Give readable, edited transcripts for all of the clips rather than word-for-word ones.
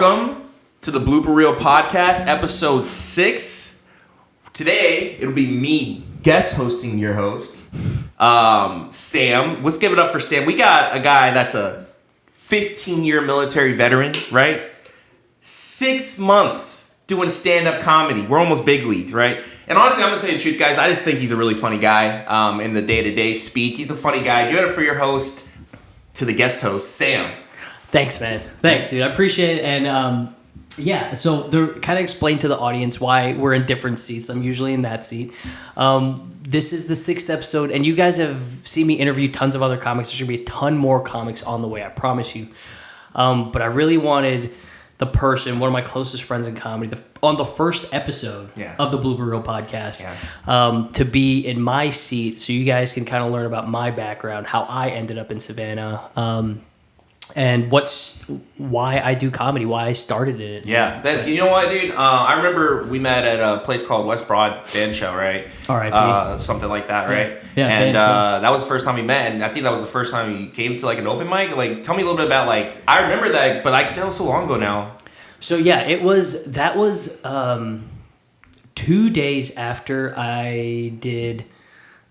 Welcome to the Blooper Reel Podcast, episode 6. Today, it'll be me guest hosting your host, Sam. Let's give it up for Sam. We got a guy that's a 15-year military veteran, right? 6 months doing stand-up comedy. We're almost big leagues, right? And honestly, I'm going to tell you the truth, guys. I just think he's a really funny guy in the day-to-day speak. He's a funny guy. Give it up for your host, to the guest host, Sam. Thanks, man. Thanks, dude. I appreciate it. And so they're kind of explain to the audience why we're in different seats. I'm usually in that seat. This is the 6th episode, and you guys have seen me interview tons of other comics. There's going to be a ton more comics on the way, I promise you. But I really wanted the person, one of my closest friends in comedy, on the first episode of the Blooper Reel Podcast, to be in my seat so you guys can kind of learn about my background, how I ended up in Savannah, and why I do comedy, why I started it. Yeah, you know what, dude? I remember we met at a place called West Broad Band Show, right? R.I.P. Something like that, right? Yeah. And that was the first time we met, and I think that was the first time you came to like an open mic. Like, tell me a little bit about I remember that, but that was so long ago now. So yeah, that was 2 days after I did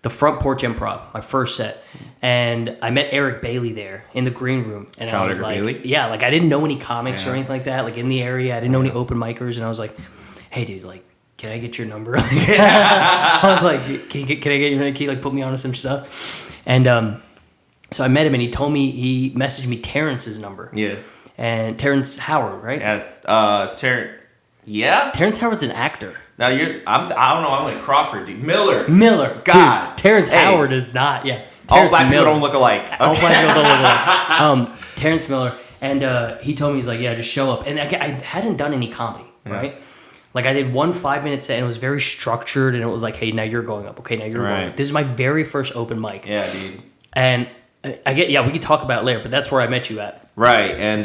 the Front Porch Improv, my first set, and I met Eric Bailey there in the green room, and I was like, Bailey? I didn't know any comics or anything like that, like in the area. I didn't know any open micers, and I was like, hey dude, like, can I get your number? I was like, can I get your number? Can you like put me on to some stuff? And so I met him, and he messaged me Terrence's number. Yeah. And Terrence Howard, right? Terrence Howard's an actor. Now I don't know. I'm like Crawford, dude. Miller. God. Dude, Terrence Howard is not. Yeah. All black people don't look alike. Okay. All black people don't look alike. Terrence Miller, and he told me, he's like, yeah, just show up. And I hadn't done any comedy, right? Like I did one 5-minute set, and it was very structured, and it was like, hey, now you're going up. Okay, now you're going up. This is my very first open mic. Yeah, dude. And we could talk about it later, but that's where I met you at. Right, and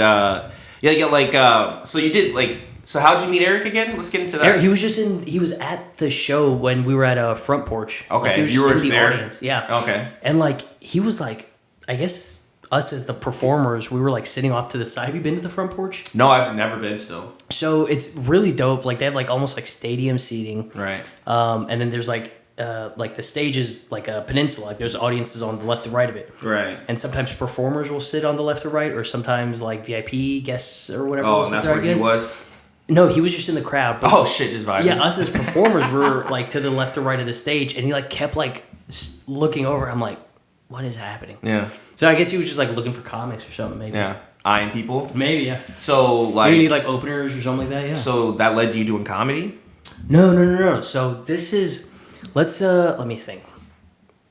so you did So how'd you meet Eric again? Let's get into that. Eric, he was at the show when we were at a Front Porch. Okay, you were there? Audience. Yeah. Okay. And he was like, I guess us as the performers, we were like sitting off to the side. Have you been to the Front Porch? No, I've never been still. So it's really dope. Like they have almost like stadium seating. Right. And then there's like the stage is like a peninsula. Like there's audiences on the left and right of it. Right. And sometimes performers will sit on the left or right, or sometimes like VIP guests or whatever. Oh, and that's where he was? No, he was just in the crowd. But just vibing. Yeah, us as performers were to the left or right of the stage, and he kept looking over. I'm like, what is happening? Yeah. So I guess he was just looking for comics or something, maybe. Yeah. Eyeing people? Maybe, yeah. So maybe you need openers or something like that, yeah. So that led to you doing comedy? No. So this is, let me think.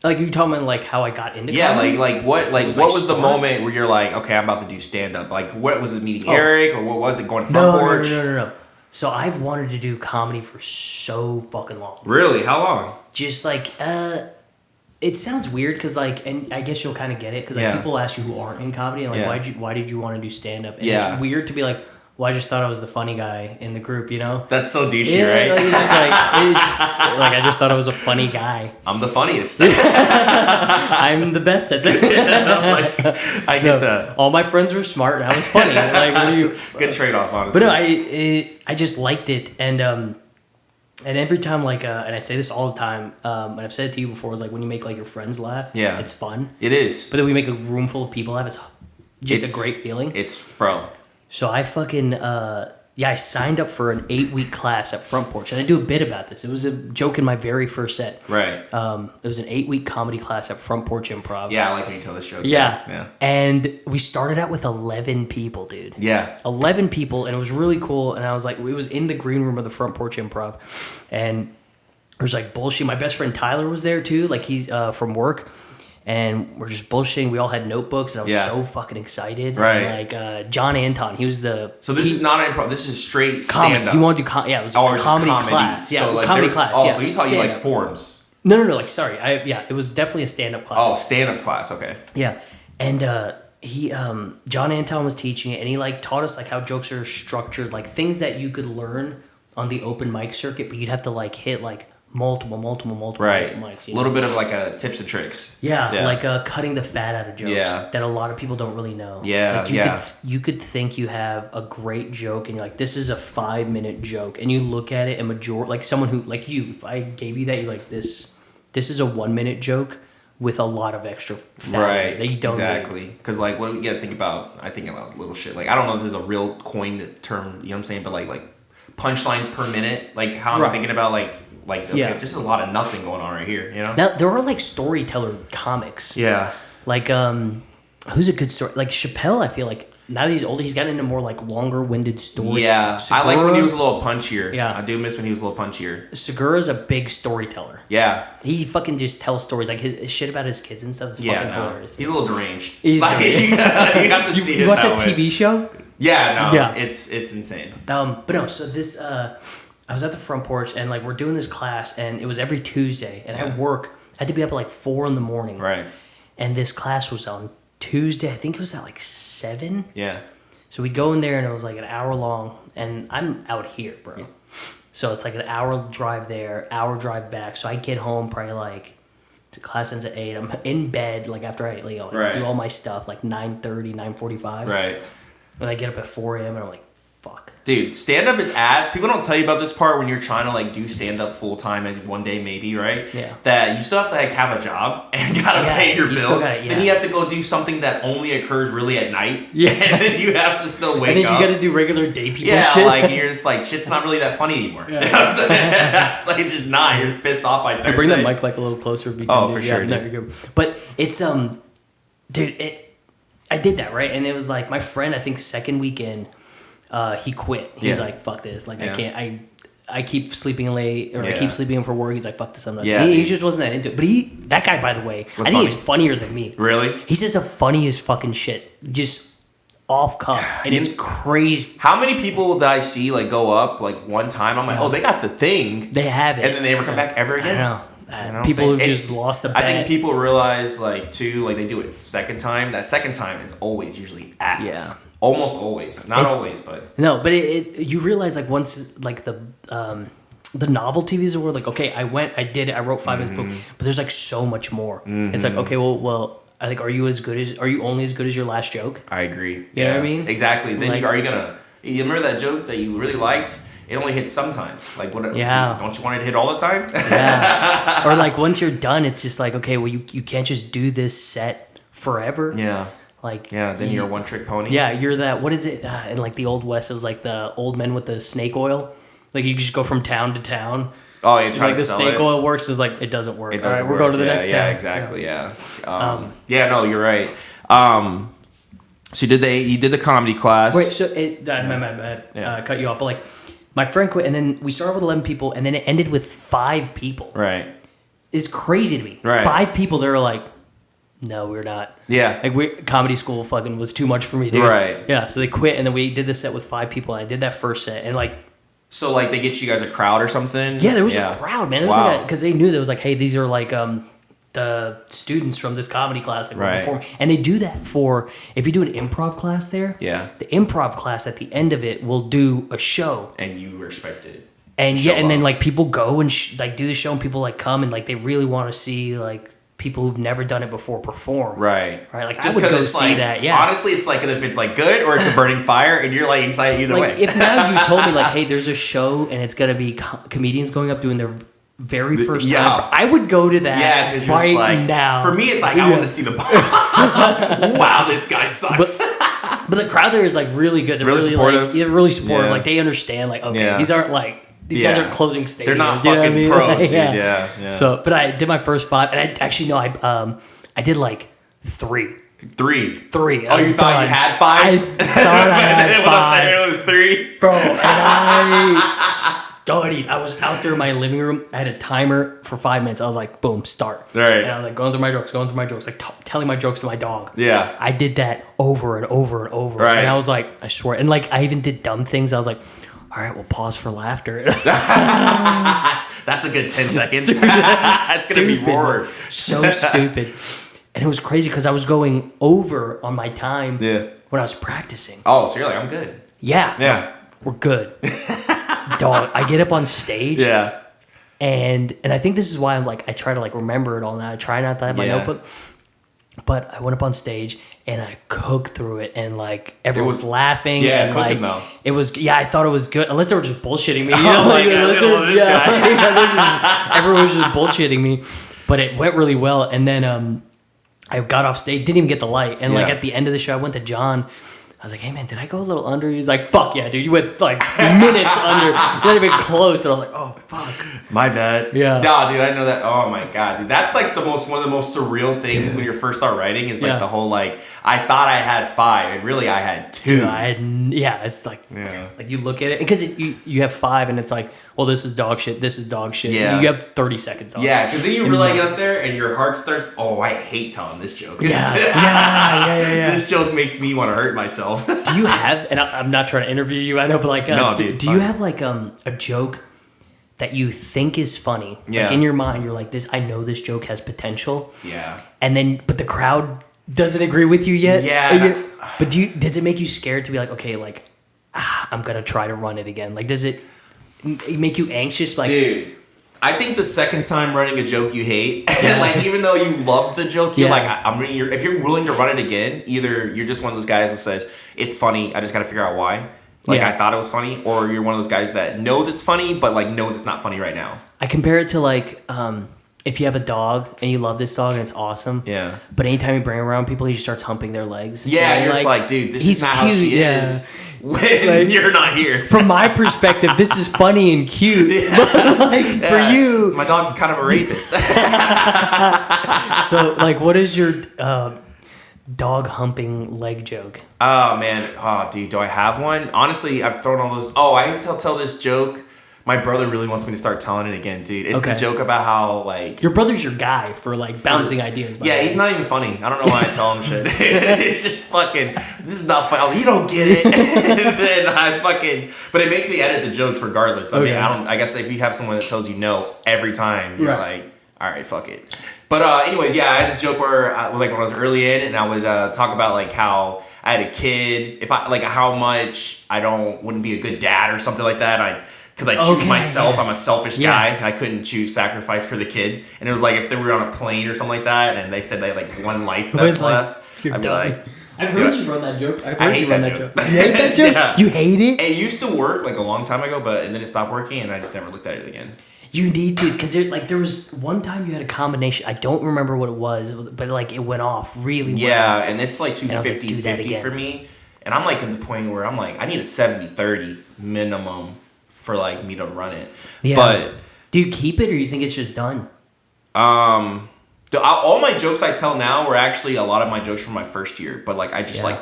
You talking about how I got into comedy? What was the moment where you're like, okay, I'm about to do stand up? What was it, meeting Eric, or what was it, going Front Porch? No. So I've wanted to do comedy for so fucking long. Really? How long? Just it sounds weird because and I guess you'll kind of get it because people ask you who aren't in comedy and why did you want to do stand up? And it's weird to be like, well, I just thought I was the funny guy in the group, you know? That's so douchey, right? I just thought I was a funny guy. I'm the funniest. I'm the best at that. I get that. All my friends were smart and I was funny. What are you? Good trade-off, honestly. But no, I just liked it. And every time, and I say this all the time, and I've said it to you before, when you make your friends laugh, it's fun. It is. But then we make a room full of people laugh, it's a great feeling. Bro. So I fucking, I signed up for an 8-week class at Front Porch. And I do a bit about this. It was a joke in my very first set. Right. It was an 8-week comedy class at Front Porch Improv. Yeah, I like when you tell this joke. Yeah. And we started out with 11 people, dude. Yeah. 11 people, and it was really cool. And I was it was in the green room of the Front Porch Improv. And there was bullshit. My best friend Tyler was there too. He's from work. And we're just bullshitting. We all had notebooks, and I was so fucking excited. Right. And John Anton, he was the... So this is not an improv. This is straight stand-up. You want to do... it was a comedy class. Yeah, so comedy class. Oh, so he taught you forms. No. Sorry. It was definitely a stand-up class. Oh, stand-up class. Okay. Yeah. And he... John Anton was teaching it, and he taught us how jokes are structured, things that you could learn on the open mic circuit, but you'd have to hit multiple Right. mics. A little bit of like a tips and tricks. Yeah, like cutting the fat out of jokes that a lot of people don't really know. Yeah, like you could think you have a great joke and you're like, this is a 5-minute joke, and you look at it and like someone who like you, if I gave you that, you're like, this is a 1-minute joke with a lot of extra fat that you don't exactly because like what do we gotta think about? I think about little shit like I don't know if this is a real coined term, you know what I'm saying, but like punchlines per minute, like how I'm thinking about like okay, just a lot of nothing going on right here, you know. Now there are like storyteller comics, like who's a good story, like Chappelle. I feel like now that he's older, he's gotten into more like longer winded stories. Yeah, Segura, I like when he was a little punchier. Yeah, I do miss when he was a little punchier. Segura's a big storyteller. Yeah, he fucking just tells stories like his shit about his kids and stuff. Is fucking hilarious. He's a little deranged. He's deranged. You have to see it. You watch that TV show? Yeah, it's insane. But no, so this I was at the front porch and like we're doing this class and it was every Tuesday and I had to be up at like 4 a.m. Right. And this class was on Tuesday. I think it was at like 7. Yeah. So we'd go in there and it was like an hour long and I'm out here, bro. Yeah. So it's like an hour drive there, hour drive back. So I get home probably like the class ends at 8. I'm in bed like after I do all my stuff like 9:30, 9:45. Right. And I get up at 4 a.m. and I'm like, fuck. Dude, stand-up is ass. People don't tell you about this part when you're trying to like do stand-up full-time and one day maybe, right? Yeah. That you still have to like have a job and gotta pay your bills. Then you have to go do something that only occurs really at night. Yeah. And then you have to still wake up. And then you gotta do regular day people shit. Yeah, like you're just like, shit's not really that funny anymore. Yeah. It's like it's just not. You're just pissed off by Thursday. I bring that mic like a little closer. For sure. No, you're good. But it's, dude, I did that, right? And it was like my friend, I think second weekend, he quit. He was like, fuck this. Like, I can't, I keep sleeping late or I keep sleeping in for work. He's like, fuck this. I'm not. He just wasn't that into it. But that guy, by the way, I think he's funnier than me. Really? He's just the funniest fucking shit. Just off cuff. And it's crazy. How many people that I see like go up like one time? I'm like, oh, they got the thing. They have it. And then they never come back ever again? I know. People who just lost the bet. I think people realize like too, like they do it second time. That second time is always usually ass. Yeah. Almost always. Not always, but no, but you realize like once like the novelty visa were like, okay, I did it, I wrote 5 minutes book, but there's like so much more. It's like, okay, well I think are you only as good as your last joke? I agree. You know what I mean? Exactly. Then like, you remember that joke that you really liked? It only hits sometimes. Like what? Yeah. Don't you want it to hit all the time? Yeah. Or like once you're done, it's just like, okay, well you can't just do this set forever. Yeah. Like then you're a one-trick pony. Yeah, you're that. What is it? In like the Old West, it was like the old men with the snake oil. Like you just go from town to town. Oh, yeah, trying like to sell the snake it. Oil works is like it doesn't work. All right, we're going to the next town. Yeah, exactly. Yeah. No, you're right. So you did the comedy class. Wait, so I cut you off, but like my friend quit, and then we started with 11 people, and then it ended with 5 people. Right. It's crazy to me. Right. 5 people that are like, no, we're not. Yeah. Like comedy school fucking was too much for me, dude. Right. Yeah. So they quit, and then we did the set with 5 people, and I did that first set, and like. So like they get you guys a crowd or something? Yeah, there was a crowd, man. Wow. Because they knew there was like, hey, these are like the students from this comedy class that were performing, and they do that for if you do an improv class there. Yeah. The improv class at the end of it will do a show, and you respect it. And then like people go and like do the show, and people like come and like they really want to see like people who've never done it before perform. Right. Like just I would go see that. Yeah. Honestly, it's like if it's like good or it's a burning fire, and you're like excited either way. If now you told me like, hey, there's a show and it's gonna be comedians going up doing their very first time, I would go to that. Yeah, right like, now. For me, it's like I want to see the. Wow, this guy sucks. But the crowd there is like really good. They're really supportive. Like, really supportive. Like they understand. Like okay, these aren't like. These guys aren't closing stadiums. They're not fucking pros, dude. Yeah. So, but I did my first 5, and I actually no, I did like 3. 3. Oh, you thought you had 5? I thought I had 5. It was 3, bro. And I studied. I was out there in my living room. I had a timer for 5 minutes. I was like, boom, start. Right. And I was like going through my jokes, like telling my jokes to my dog. Yeah. I did that over and over and over. Right. And I was like, I swear. And like I even did dumb things. I was like. All right, we'll pause for laughter. That's a good 10 seconds. That's going to be roared. So stupid. And it was crazy because I was going over on my time when I was practicing. Oh, so you're like, I'm good. Yeah. We're good. Dog, I get up on stage. Yeah. And I think this is why I'm like, I try to like remember it all now. I try not to have my notebook. But I went up on stage and I cooked through it, and like everyone was laughing. Yeah, and cooking like, though. It was, I thought it was good, unless they were just bullshitting me. You know, like, guy. Everyone was just bullshitting me. But it went really well. And then I got off stage, didn't even get the light. And like at the end of the show, I went to John. I was like, hey man, did I go a little under? He's like, fuck yeah, dude. You went like minutes under. You're not even close. And I was like, oh fuck. My bad. Yeah. Nah, dude, I know that. Oh my god, dude. That's like one of the most surreal things when you first start writing is like the whole like, I thought I had 5 and really I had 2. Dude, it's like, like you look at it because you have 5 and it's like, well, this is dog shit. This is dog shit. Yeah. You have 30 seconds on. Yeah, because then you really get up there and your heart starts. Oh, I hate telling this joke. Yeah. This joke makes me want to hurt myself. Do you have? And I'm not trying to interview you. I know, but like, no, dude, do you have like a joke that you think is funny? Yeah. Like in your mind, you're like, this. I know this joke has potential. Yeah. And then, but the crowd doesn't agree with you yet. Yeah. But does it make you scared to be like, okay, like, I'm gonna try to run it again? Like, does it make you anxious? Like, dude, I think the second time running a joke you hate, like even though you love the joke, you're like, if you're willing to run it again, either you're just one of those guys that says it's funny, I just got to figure out why. Like I thought it was funny, or you're one of those guys that knows it's funny, but like knows it's not funny right now. I compare it to like, if you have a dog and you love this dog and it's awesome. Yeah. But anytime you bring him around people, he just starts humping their legs. Yeah, you're just like, dude, this is not how she is when you're not here. From my perspective, this is funny and cute. But like for you, my dog's kind of a rapist. So like, what is your dog humping leg joke? Oh man, dude, do I have one? Honestly, I've thrown all those. Oh, I used to tell this joke. My brother really wants me to start telling it again, dude. It's a joke about how, like... Your brother's your guy for, like, bouncing ideas. Yeah, he's not even funny. I don't know why I tell him shit. It's just fucking... This is not funny. You don't get it. And then I fucking... But it makes me edit the jokes regardless. I mean, I guess if you have someone that tells you no every time, you're like, all right, fuck it. But anyways, I had this joke where, like, when I was early in, and I would talk about, like, how I had a kid. If I... Like, how much I wouldn't be a good dad or something like that. Could I choose myself? I'm a selfish guy. I couldn't choose sacrifice for the kid. And it was like if they were on a plane or something like that, and they said they had like one life that's left, I'd be like, I've heard you run that joke. I hate that joke. You hate that joke? Yeah. You hate it? It used to work like a long time ago, and then it stopped working, and I just never looked at it again. You need to, because there was one time you had a combination. I don't remember what it was, but like it went off really well. Yeah, and it's like 250-50 for me. And I'm like at the point where I'm like, I need a 70-30 minimum for like me to run it. Yeah. But do you keep it or you think it's just done? All my jokes I tell now were actually a lot of my jokes from my first year, but like I just like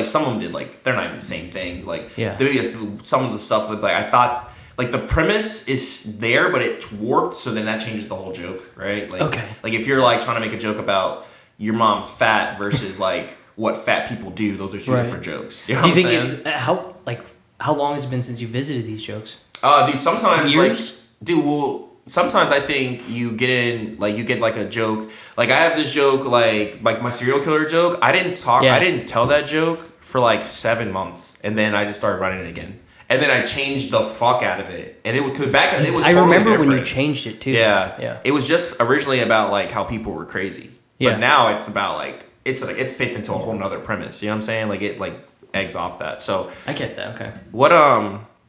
some of them did like they're not even the same thing. Like some of the stuff with like I thought like the premise is there, but it's warped, so then that changes the whole joke, right? Like like if you're like trying to make a joke about your mom's fat versus like what fat people do, those are two different jokes. You know what I'm saying? It's how long has it been since you visited these jokes? Dude, sometimes years? Sometimes I think you get like a joke. Like I have this joke, like my serial killer joke. I didn't tell that joke for like 7 months, and then I just started running it again. And then I changed the fuck out of it, and it was totally I remember different. When you changed it too. Yeah. It was just originally about like how people were crazy, but now it's about like it fits into a whole nother premise. You know what I'm saying? Like it eggs off that. So I get that. Okay. What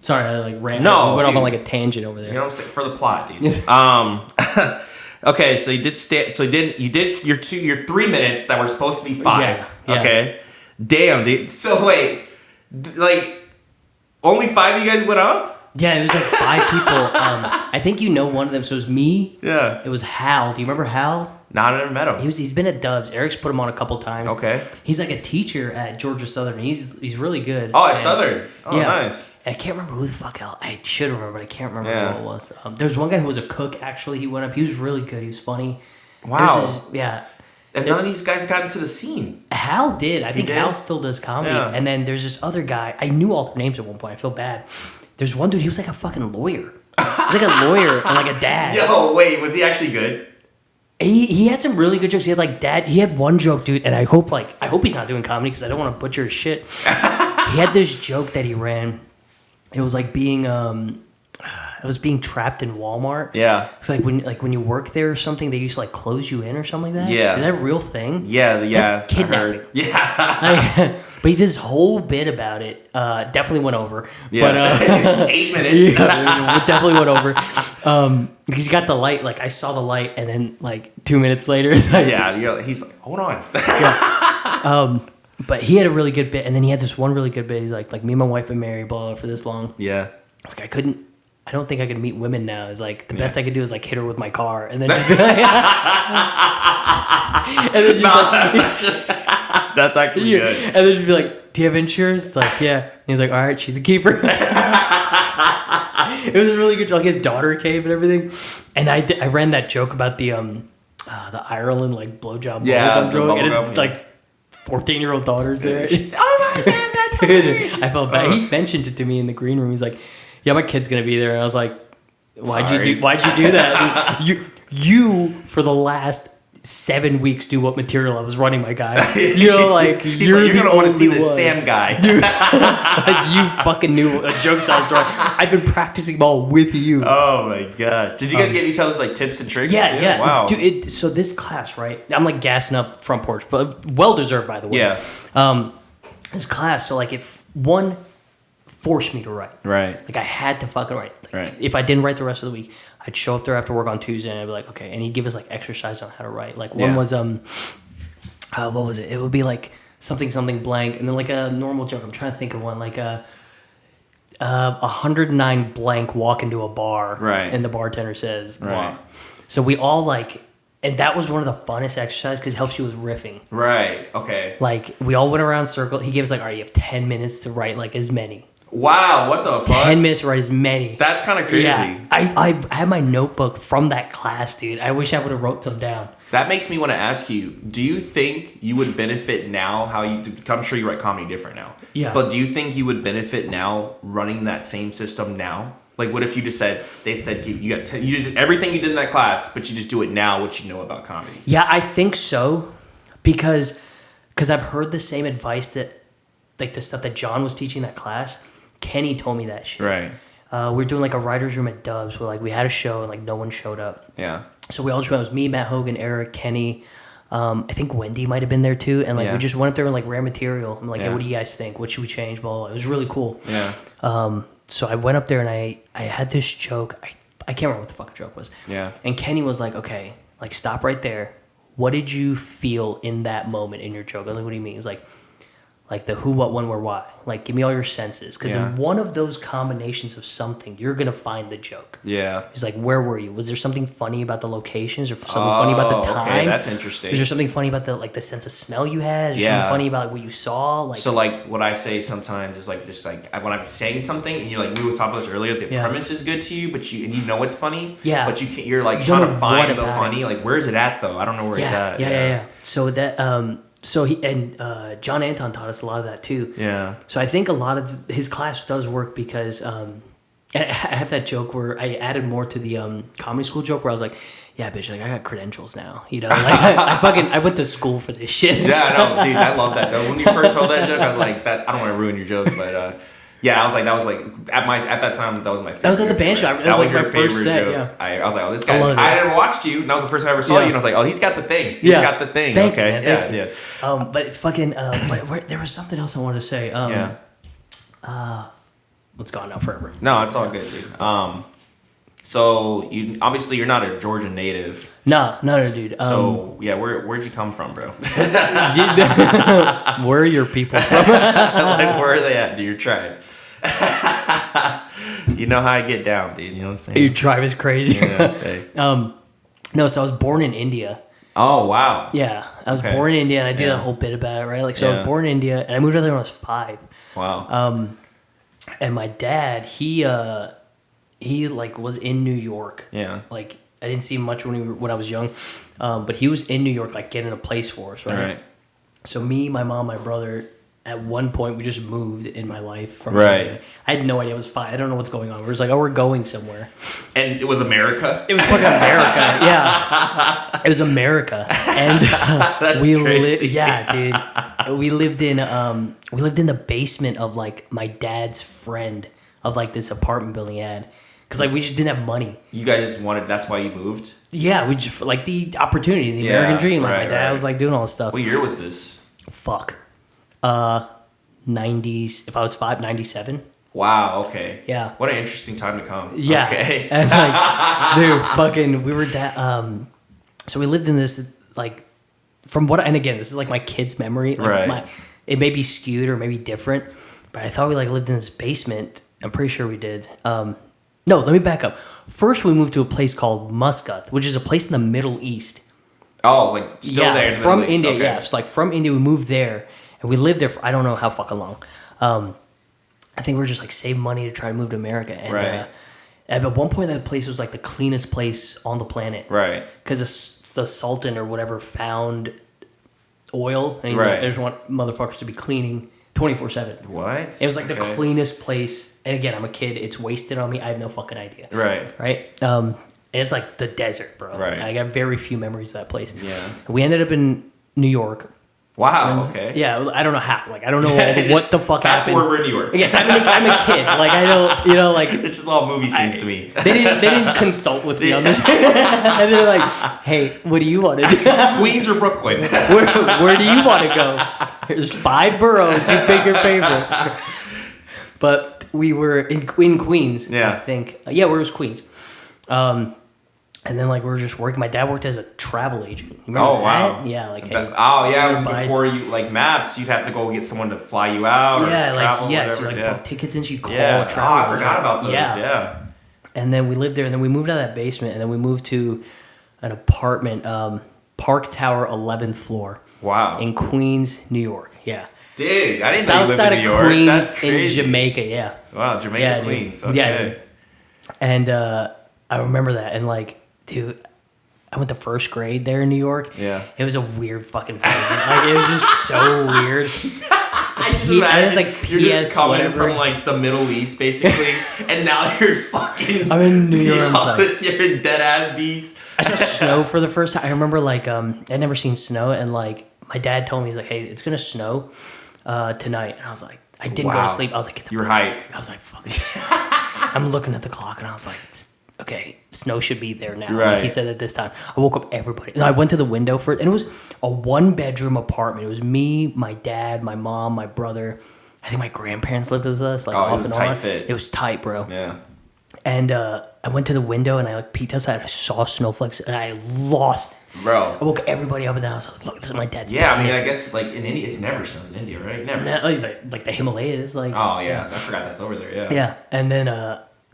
Sorry, I like ran. No, went off on like a tangent over there. You know what I'm saying? For the plot, dude. Okay, so you did your 3 minutes that were supposed to be 5. Yeah. Okay. Damn, dude. So wait, like only 5 of you guys went up? Yeah, it was like 5 people. I think you know one of them. So it was me. Yeah. It was Hal. Do you remember Hal? No, I never met him. He's been at Dubs. Eric's put him on a couple times. Okay. He's like a teacher at Georgia Southern. He's really good. Oh, at Southern. Oh, nice. And I can't remember who the fuck else. I should remember, but I can't remember who it was. There was one guy who was a cook, actually. He went up. He was really good. He was funny. Wow. Yeah. And none of these guys got into the scene. Hal did. I think Hal still does comedy. Yeah. And then there's this other guy. I knew all their names at one point. I feel bad. There's one dude. He was like a fucking lawyer. He was like a lawyer and like a dad. Yo, wait. Was he actually good? He had some really good jokes. He had like he had one joke, dude, and I hope he's not doing comedy because I don't want to butcher his shit. He had this joke that he ran. It was like being I was being trapped in Walmart. Yeah. It's like when you work there or something, they used to like close you in or something like that. Yeah. Is that a real thing? Yeah. That's kidnapping. Yeah. But he did this whole bit about it. Definitely went over. Yeah. But, It's 8 minutes. Yeah, it definitely went over. Because you got the light. Like I saw the light, and then like 2 minutes later, it's like, yeah. He's like, hold on. But he had a really good bit, and then he had this one really good bit. He's like me and my wife been married, blah, blah, for this long. Yeah. It's like I don't think I could meet women now. It's like the best I could do is like hit her with my car, and then just be like, and then just that's actually good. And then just be like, do you have insurance? It's like, yeah. And he's like, all right, she's a keeper. It was really good. Like his daughter came and everything, and I ran that joke about the Ireland like blowjob drug, and his like 14-year-old daughter's there. Oh my god, that's Dude, I felt bad. He mentioned it to me in the green room. He's like, yeah, my kid's gonna be there, and I was like, why'd you do that? you for the last 7 weeks do what material I was running, my guy. You know, like you're gonna want to see this Sam guy. Dude, like you fucking knew what jokes I was throwing. I've been practicing them all with you. Oh my gosh! Did you guys give each other like tips and tricks? Yeah, too? yeah. Wow. Dude, so this class, right? I'm like gassing up front porch, but well deserved, by the way. Yeah. This class, so like if one forced me to write, right? Like I had to fucking write. Like, right. If I didn't write the rest of the week, I'd show up there after work on Tuesday and I'd be like, okay. And he'd give us like exercise on how to write. Like one was what was it? It would be like something blank, and then like a normal joke. I'm trying to think of one like 109 blank walk into a bar, right? And the bartender says, right. Wow. So we all like. And that was one of the funnest exercises because it helps you with riffing. Right. Okay. Like we all went around circle. He gave us like, all right, you have 10 minutes to write like as many. Wow, what the fuck? 10 minutes to write as many. That's kind of crazy. Yeah. I have my notebook from that class, dude. I wish I would have wrote some down. That makes me want to ask you, do you think you would benefit now I'm sure you write comedy different now. Yeah. But do you think you would benefit now running that same system now? Like, what if you just said, you did everything you did in that class, but you just do it now, what you know about comedy? Yeah, I think so. Because I've heard the same advice that, like the stuff that John was teaching in that class, Kenny told me that shit. Right. We're doing like a writer's room at Dubs where like we had a show and like no one showed up. Yeah. So we all just went. It was me, Matt Hogan, Eric, Kenny. I think Wendy might have been there too. And like we just went up there and like ran material. I'm like, hey, what do you guys think? What should we change? Blah, blah, blah. It was really cool. Yeah. So I went up there and I had this joke. I can't remember what the fucking joke was. Yeah. And Kenny was like, okay, like stop right there. What did you feel in that moment in your joke? I was like, what do you mean? He was like the who, what, when, where, why. Like, give me all your senses. Because in one of those combinations of something, you're going to find the joke. Yeah. He's like, where were you? Was there something funny about the locations or something funny about the time? Okay, that's interesting. Is there something funny about the sense of smell you had? Is there something funny about what you saw? Like, so, like, what I say sometimes is, like, just, like, when I'm saying something, and you're, like, we were talking about this earlier, the premise is good to you, but you know it's funny. Yeah. But you're, like, trying to find the funny. Like, where's it at, though? I don't know where it's at. Yeah. So that, so he and John Anton taught us a lot of that too. Yeah. So I think a lot of his class does work because I have that joke where I added more to the comedy school joke where I was like, yeah, bitch, like I got credentials now. You know, like I went to school for this shit. Yeah, no, dude, I love that joke. When you first told that joke, I was like, that I don't want to ruin your joke, but yeah, I was like, at that time that was my favorite. That was at the band show. That was like your favorite set, joke. Yeah. I was like, oh, this guy. I never watched you. And that was the first time I ever saw you, and I was like, oh, he's got the thing. He's got the thing. Thank okay, you, man. Yeah. But fucking, there was something else I wanted to say. It's gone now forever. No, it's all good, dude. So you obviously you're not a Georgia native. No, dude. So yeah, where'd you come from, bro? Where are your people from? Like, where are they at? Your tribe. You know how I get down, dude. You know what I'm saying? Your tribe is crazy. Yeah, hey. No, so I was born in India. Oh wow. Yeah, I was born in India, and I did a whole bit about it, right? Like, so I was born in India, and I moved out there when I was 5. Wow. And my dad, he like was in New York. Yeah. Like I didn't see him much when I was young, but he was in New York, like getting a place for us, right? Right. So me, my mom, my brother. At one point, we just moved in my life from India. I had no idea. I was 5. I don't know what's going on. We were just like, oh, we're going somewhere. And it was America? It was fucking America. Yeah. It was America. And That's crazy. Yeah, dude. We lived in the basement of like my dad's friend of like this apartment building he had. Because like we just didn't have money. You guys just wanted. That's why you moved. Yeah, we just like the opportunity, the American dream. Like my dad was like doing all this stuff. What year was this? Fuck. 90s. If I was 97. Wow. Okay. Yeah. What an interesting time to come. Yeah. Okay. And like, dude, fucking, we were so we lived in this like, from what, and again, this is like my kid's memory. Like right. It may be skewed or maybe different, but I thought we like lived in this basement. I'm pretty sure we did. No, let me back up. First, we moved to a place called Muscat, which is a place in the Middle East. Oh, like still there in the from Middle East. India. Okay. Yeah, it's like from India. We moved there, and we lived there for I don't know how fucking long. I think we were just like saving money to try to move to America, and right. At one point that place was like the cleanest place on the planet, right? Because the Sultan or whatever found oil, and he's right. like, "I just want motherfuckers to be cleaning 24/7." What? It was like the cleanest place, and again, I'm a kid. It's wasted on me. I have no fucking idea. Right. And it's like the desert, bro. Right. I got very few memories of that place. Yeah. We ended up in New York. Wow. Okay. Yeah, I don't know how. Like, I don't know what the fuck fast happened. Forward, we're in New York. Yeah, I'm a kid. Like, I don't, like it's just all movie scenes to me. They didn't consult with me on this. And they're like, "Hey, what do you want to do? Queens or Brooklyn? Where do you want to go? There's 5 boroughs. You pick your favorite." But we were in Queens. Yeah. I think. Yeah, where was Queens? And then, like, we were just working. My dad worked as a travel agent. Oh, wow. That? Yeah, like, before you, like, maps, you'd have to go get someone to fly you out or travel, so, like, book tickets and you'd call a travel. I forgot about those, yeah. And then we lived there, and then we moved out of that basement, and then we moved to an apartment, Park Tower, 11th floor. Wow. In Queens, New York, yeah. Dude, I didn't South know you side lived in New of York. Queens, That's crazy. in Jamaica, yeah. Wow, Jamaica, Queens, okay. Yeah, and I remember that, and, like, dude, I went to first grade there in New York. Yeah. It was a weird fucking thing. Like, it was just so weird. I just imagine like you're just coming whatever. from like the Middle East, basically, and now you're fucking. I'm in New York. You're in dead ass beast. I saw snow for the first time. I remember like I'd never seen snow, and like my dad told me, he's like, "Hey, it's gonna snow tonight," and I was like, I didn't go to sleep. I was like, "You're hyped." I was like, "Fuck." I'm looking at the clock, and I was like, okay, snow should be there now. Right. Like he said at this time. I woke up everybody. And I went to the window for it, and it was a 1-bedroom apartment. It was me, my dad, my mom, my brother. I think my grandparents lived with us, like off and on. Fit. It was tight, bro. Yeah. And I went to the window, and I like peeked outside, and I saw snowflakes, and I lost it. Bro. I woke everybody up, and I was like, look, this is my dad's Yeah, I mean, I guess like in India, it never snows in India, right? Never. like the Himalayas. Like, oh, yeah. I forgot that's over there, yeah. Yeah, and then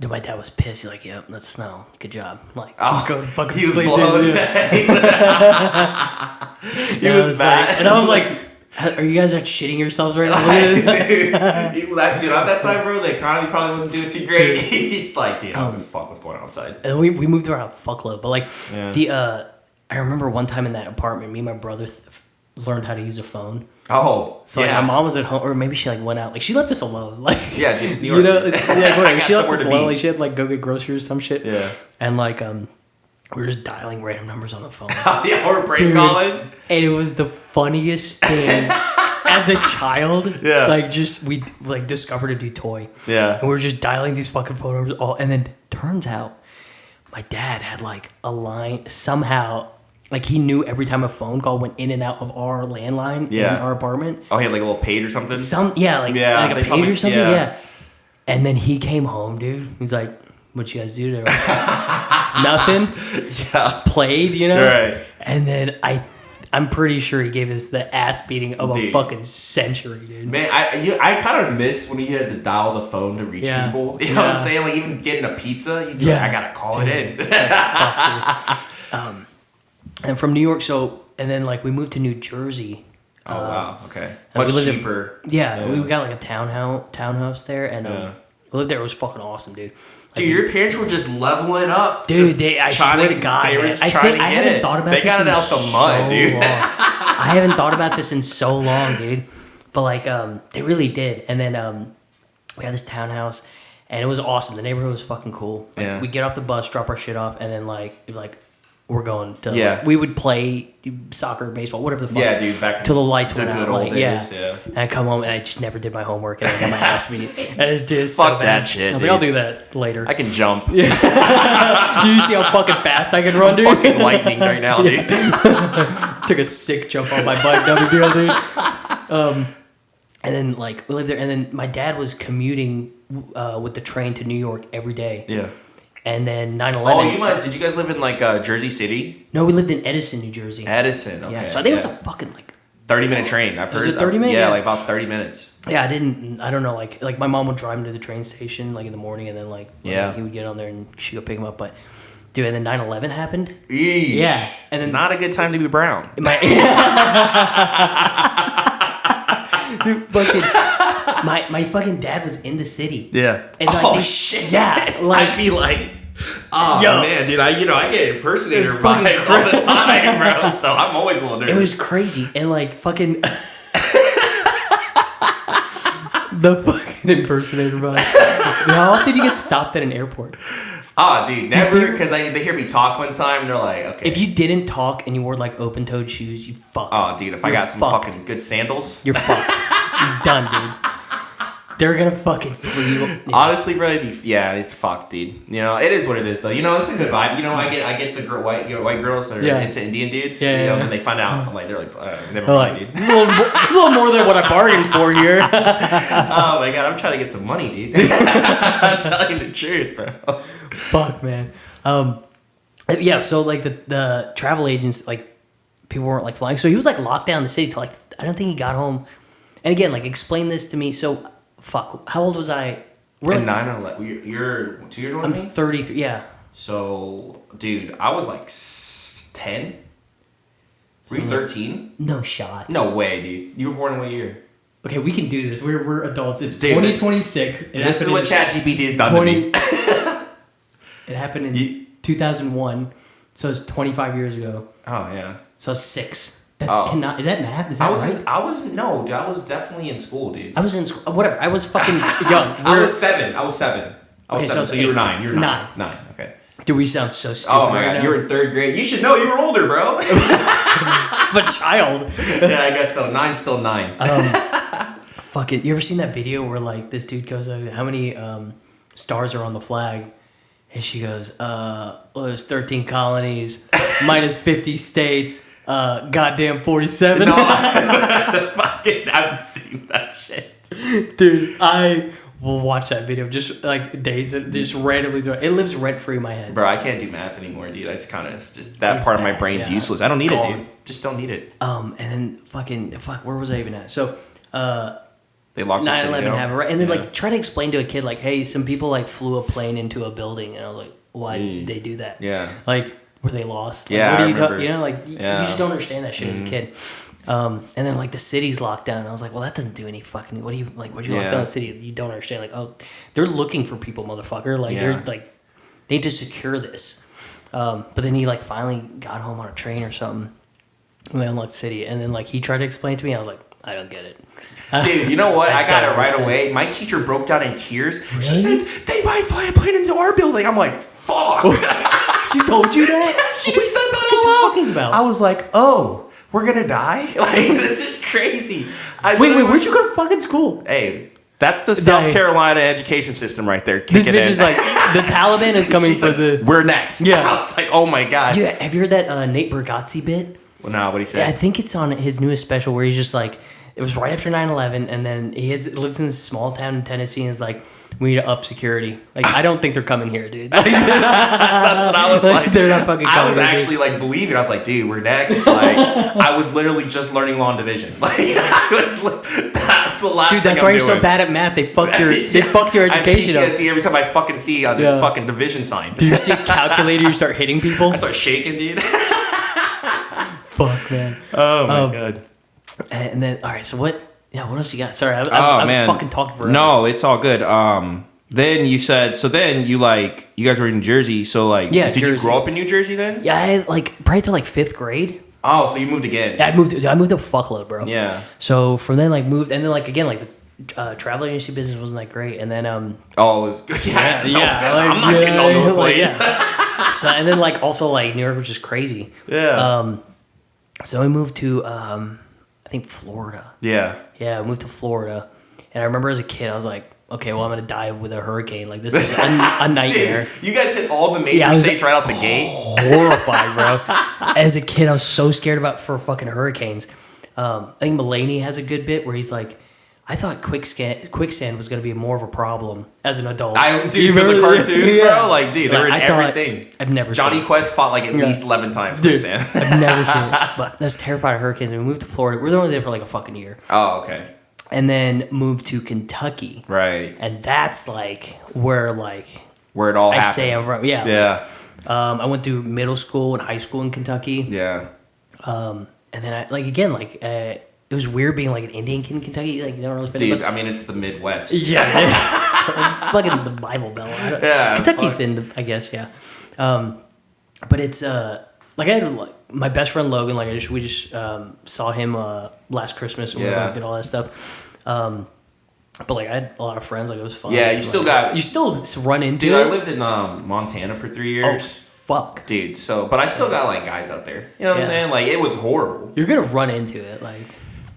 dude, my dad was pissed. He's like, "Yep, that's snow. Good job." I'm like, go to fucking he was sleep. blown. He was mad, like, and I was like, "Are you guys shitting yourselves right now?" Dude, at that time, bro, the economy probably wasn't doing too great. He's like, dude, I don't give a fuck what's going on outside. And we moved around a fuckload, but like I remember one time in that apartment, me and my brother learned how to use a phone. Oh, so like, my mom was at home, or maybe she like went out. Like she left us alone. Like just New York. Whatever. She left us alone. Like she had like go get groceries or some shit. Yeah. And like we were just dialing random numbers on the phone. Yeah, or prank calling. And it was the funniest thing. As a child, like we like discovered a new toy. Yeah. And we were just dialing these fucking phone numbers and then turns out my dad had like a line somehow. Like, he knew every time a phone call went in and out of our landline in our apartment. Oh, he had, like, a little page or something? Like a page or something, yeah. And then he came home, dude. He's like, "What you guys do today?" Nothing. Just played, Right. And then I'm pretty sure he gave us the ass beating of a fucking century, dude. Man, I kind of miss when you had to dial the phone to reach people. You know what I'm saying? Like, even getting a pizza, you'd be like, I gotta call it in. And from New York, and then like we moved to New Jersey. Oh wow, okay. Much cheaper. We got like a townhouse there, and we lived there. It was fucking awesome, dude. Like, dude, your parents were just leveling up. Dude, I swear to God, they were just I haven't thought about this. They got it out the mud, dude. I haven't thought about this in so long, dude. But like, they really did. And then we had this townhouse, and it was awesome. The neighborhood was fucking cool. Like, we get off the bus, drop our shit off, and then like we're going to. Yeah. We would play soccer, baseball, whatever the fuck. Yeah, dude. Back till the lights went the out. good old Like, days. Yeah. And I come home and I just never did my homework and I got my ass beat. And it's just Fuck so bad. that shit. I was dude. like, I'll do that later. I can jump. You see how fucking fast I can run, dude? Fucking lightning right now, dude. Took a sick jump on my bike, no big deal, dude. And then like we lived there, and then my dad was commuting with the train to New York every day. Yeah. And then 9/11. Oh, did you guys live in like Jersey City? No, we lived in Edison, New Jersey. Edison, okay. Yeah, so I think it was a fucking like 30-minute train. I've heard. Was it 30 minutes? Yeah, like about 30 minutes. Yeah, I don't know, like my mom would drive him to the train station like in the morning, and then like he would get on there and she would pick him up. But dude, and then 9/11 happened. Eesh. Yeah, and then not a good time to be brown. My fucking dad was in the city. Yeah. And like, shit. Yeah, like I'd be like, man, dude, I get impersonator fucking vibes all the time, bro. So I'm always a little nervous. It was crazy, and like fucking the fucking impersonator vibe. How often do you get stopped at an airport? Dude, never, because they hear me talk one time and they're like, okay. If you didn't talk and you wore like open-toed shoes, you fucked. Oh, dude, if I got some fucking good sandals. You're fucked. You're done, dude. They're gonna fucking pull you. Yeah. Honestly, bro, it's fucked, dude. You know, it is what it is, though. You know, it's a good vibe. You know, I get the white girls that are into Indian dudes. Yeah, you know, yeah. and they find out. I'm like, they're like, never mind, dude. It's a little more than what I bargained for here. Oh my god, I'm trying to get some money, dude. I'm telling you the truth, bro. Fuck, man. Yeah. So like the travel agents, like people weren't like flying. So he was like locked down in the city till like I don't think he got home. And again, like explain this to me. So. Fuck. How old was I? We're 9/11. You're 2 years older than me? I'm 33. Yeah. So, dude, I was like 10. Were you 13? No shot. No way, dude. You were born in what year? Okay, we can do this. We're adults. It's 2026. This is what ChatGPT has done to me. It happened in 2001, so it's 25 years ago. Oh yeah. So 6. Is that math? Is that right? I was definitely in school, dude. I was in school. Whatever. I was fucking young. I was 7. Okay, 7. So you were 9. You're 9. 9. Okay. Dude, we sound so stupid. Oh my god, you were in 3rd grade. You should know. You were older, bro. I'm a child. Yeah, I guess so. 9's still 9. Fucking. You ever seen that video where like this dude goes, "How many stars are on the flag?" And she goes, "Well, there's 13 colonies, minus 50 states." Goddamn 47. No, fucking, I haven't seen that shit, dude. I will watch that video just like days, just randomly. It lives rent free in my head, bro. I can't do math anymore, dude. I just kind of that part of my brain's useless. I don't need it, dude. Just don't need it. And then fuck. Where was I even at? So, they locked 9/11 happened, right? And then like try to explain to a kid like, hey, some people like flew a plane into a building, and I was like, why did they do that? Yeah, like. Were they lost? Like, yeah, what I are you remember. you know, like you just don't understand that shit as a kid. And then like the city's locked down. And I was like, well, that doesn't do any fucking. What do you like? Why'd you lock down the city? You don't understand. Like, oh, they're looking for people, motherfucker. Like they're like, they need to secure this. But then he like finally got home on a train or something. We unlocked the city, and then like he tried to explain to me. I was like, I don't get it. Dude, you know what? I got it right away. My teacher broke down in tears. Really? She said, they might fly a plane into our building. I'm like, fuck. She told you that? She said that what are you talking about? I was like, oh, we're going to die? Like, this is crazy. Wait, where'd you go to fucking school? Hey, that's the South Carolina education system right there. This bitch is like, the Taliban is coming for the... We're next. Yeah. I was like, oh my God. Dude, have you heard that Nate Bargatze bit? Well, no, what'd he say? Yeah, I think it's on his newest special where he's just like, it was right after 9/11, and then he lives in this small town in Tennessee, and is like, we need to up security. Like, I don't think they're coming here, dude. That's what I was like. They're not fucking coming. I was actually like believing. I was like, dude, we're next. Like, I was literally just learning long division. Like, that's the last. Dude, that's why you're so bad at math. They fucked your education I have PTSD every time I fucking see a fucking division sign. Do you see a calculator? You start hitting people. I start shaking, dude. Fuck, man. Oh my God. And then, all right, so what? Yeah, what else you got? Sorry, I was fucking talking forever. No, it's all good. Then you said, so then you like, you guys were in New Jersey, so like, did Jersey. You grow up in New Jersey then? Yeah, I like probably till like 5th grade. Oh, so you moved again? Yeah, I moved a fuckload, bro. Yeah. So from then, like, moved, and then like again, like the travel agency business wasn't that great, and then oh, it was good. Yeah, like, I'm not getting on those planes. So, and then like also like New York was just crazy. Yeah. So we moved to I think Florida. Yeah. Yeah, I moved to Florida, and I remember as a kid I was like, okay, well I'm gonna die with a hurricane. Like this is a nightmare. Dude, you guys hit all the major states right out the gate. Horrified, bro. As a kid, I was so scared for fucking hurricanes. I think Mulaney has a good bit where he's like, I thought quicksand was going to be more of a problem as an adult. Dude, because of cartoons, bro? Like, dude, they were in everything. I've never Johnny seen it. Quest fought like at least 11 times quicksand. I've never seen it. But I was terrified of hurricanes. And we moved to Florida. We were only there for like a fucking year. Oh, okay. And then moved to Kentucky. Right. And that's like where it all happens. I say I'm right. Yeah. Yeah. I went through middle school and high school in Kentucky. Yeah. And then it was weird being like an Indian kid in Kentucky. Like, you don't really spend Dude, I mean, it's the Midwest. Yeah. It's fucking the Bible Belt. Yeah. Kentucky's I guess, yeah. But it's, like, I had, like, my best friend Logan, like, we just saw him last Christmas. And we like, did all that stuff. But, like, I had a lot of friends. Like, it was fun. Yeah, you still run into Dude, I lived in Montana for 3 years. Fuck. Dude, but I still got, like, guys out there. You know what I'm saying? Like, it was horrible. You're going to run into it, like...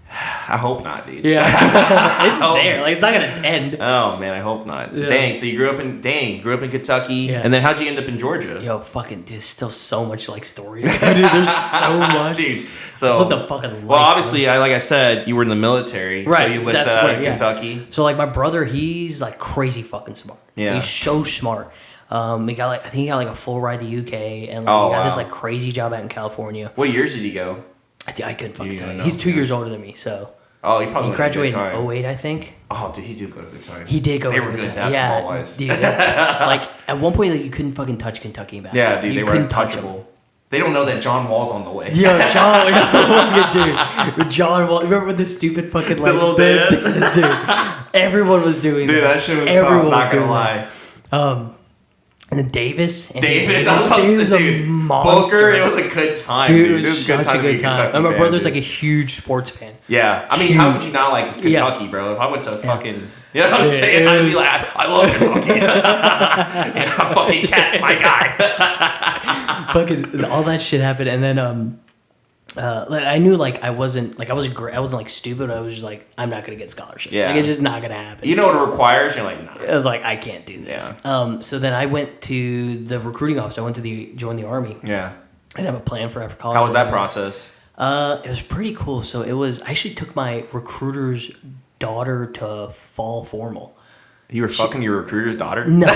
I hope not, dude. Yeah. It's there. Like, it's not going to end. Oh, man, I hope not. Yeah. Dang, so you grew up in Kentucky, and then how'd you end up in Georgia? Yo, fucking, there's still so much, like, story. Dude, there's so much. Dude, so... What the fucking life, well, obviously, like I said, you were in the military, right. So you lived in Kentucky. So, like, my brother, he's, like, crazy fucking smart. Yeah. He's so smart. I think he got, like, a full ride to UK, and, like, he got this, like, crazy job out in California. What years did he go? I couldn't fucking tell you. He's 2 years older than me, so... Oh, he graduated in 2008, I think. Oh, did he do go to good time? He did go to good time. They were good basketball-wise. Dude. Like, at one point, like, you couldn't fucking touch Kentucky basketball. Yeah, dude, they were untouchable. They don't know that John Wall's on the way. Yo, dude. John Wall. Remember with the stupid fucking, like... The little dance? Dude, everyone was doing that. Dude, that shit was tough, not gonna lie. And then Davis. Davis was a monster. Booker, it was a good time, dude. It was a good time to be a Kentucky fan. And my brother's like a huge sports fan. Yeah. I mean, how could you not like Kentucky, bro? If I went to fucking... You know what I'm saying? I'd be like, I love Kentucky. Fucking Cat's my guy. Fucking all that shit happened. And then... like I knew like I wasn't like stupid. I was just like, I'm not gonna get scholarship. Yeah. Like it's just not gonna happen. You know what it requires? You're like, nah. I was like, I can't do this. Yeah. So then I went to the recruiting office. I went to join the Army. Yeah. I didn't have a plan for after college. How was that process? It was pretty cool. So I actually took my recruiter's daughter to fall formal. You were fucking your recruiter's daughter? No.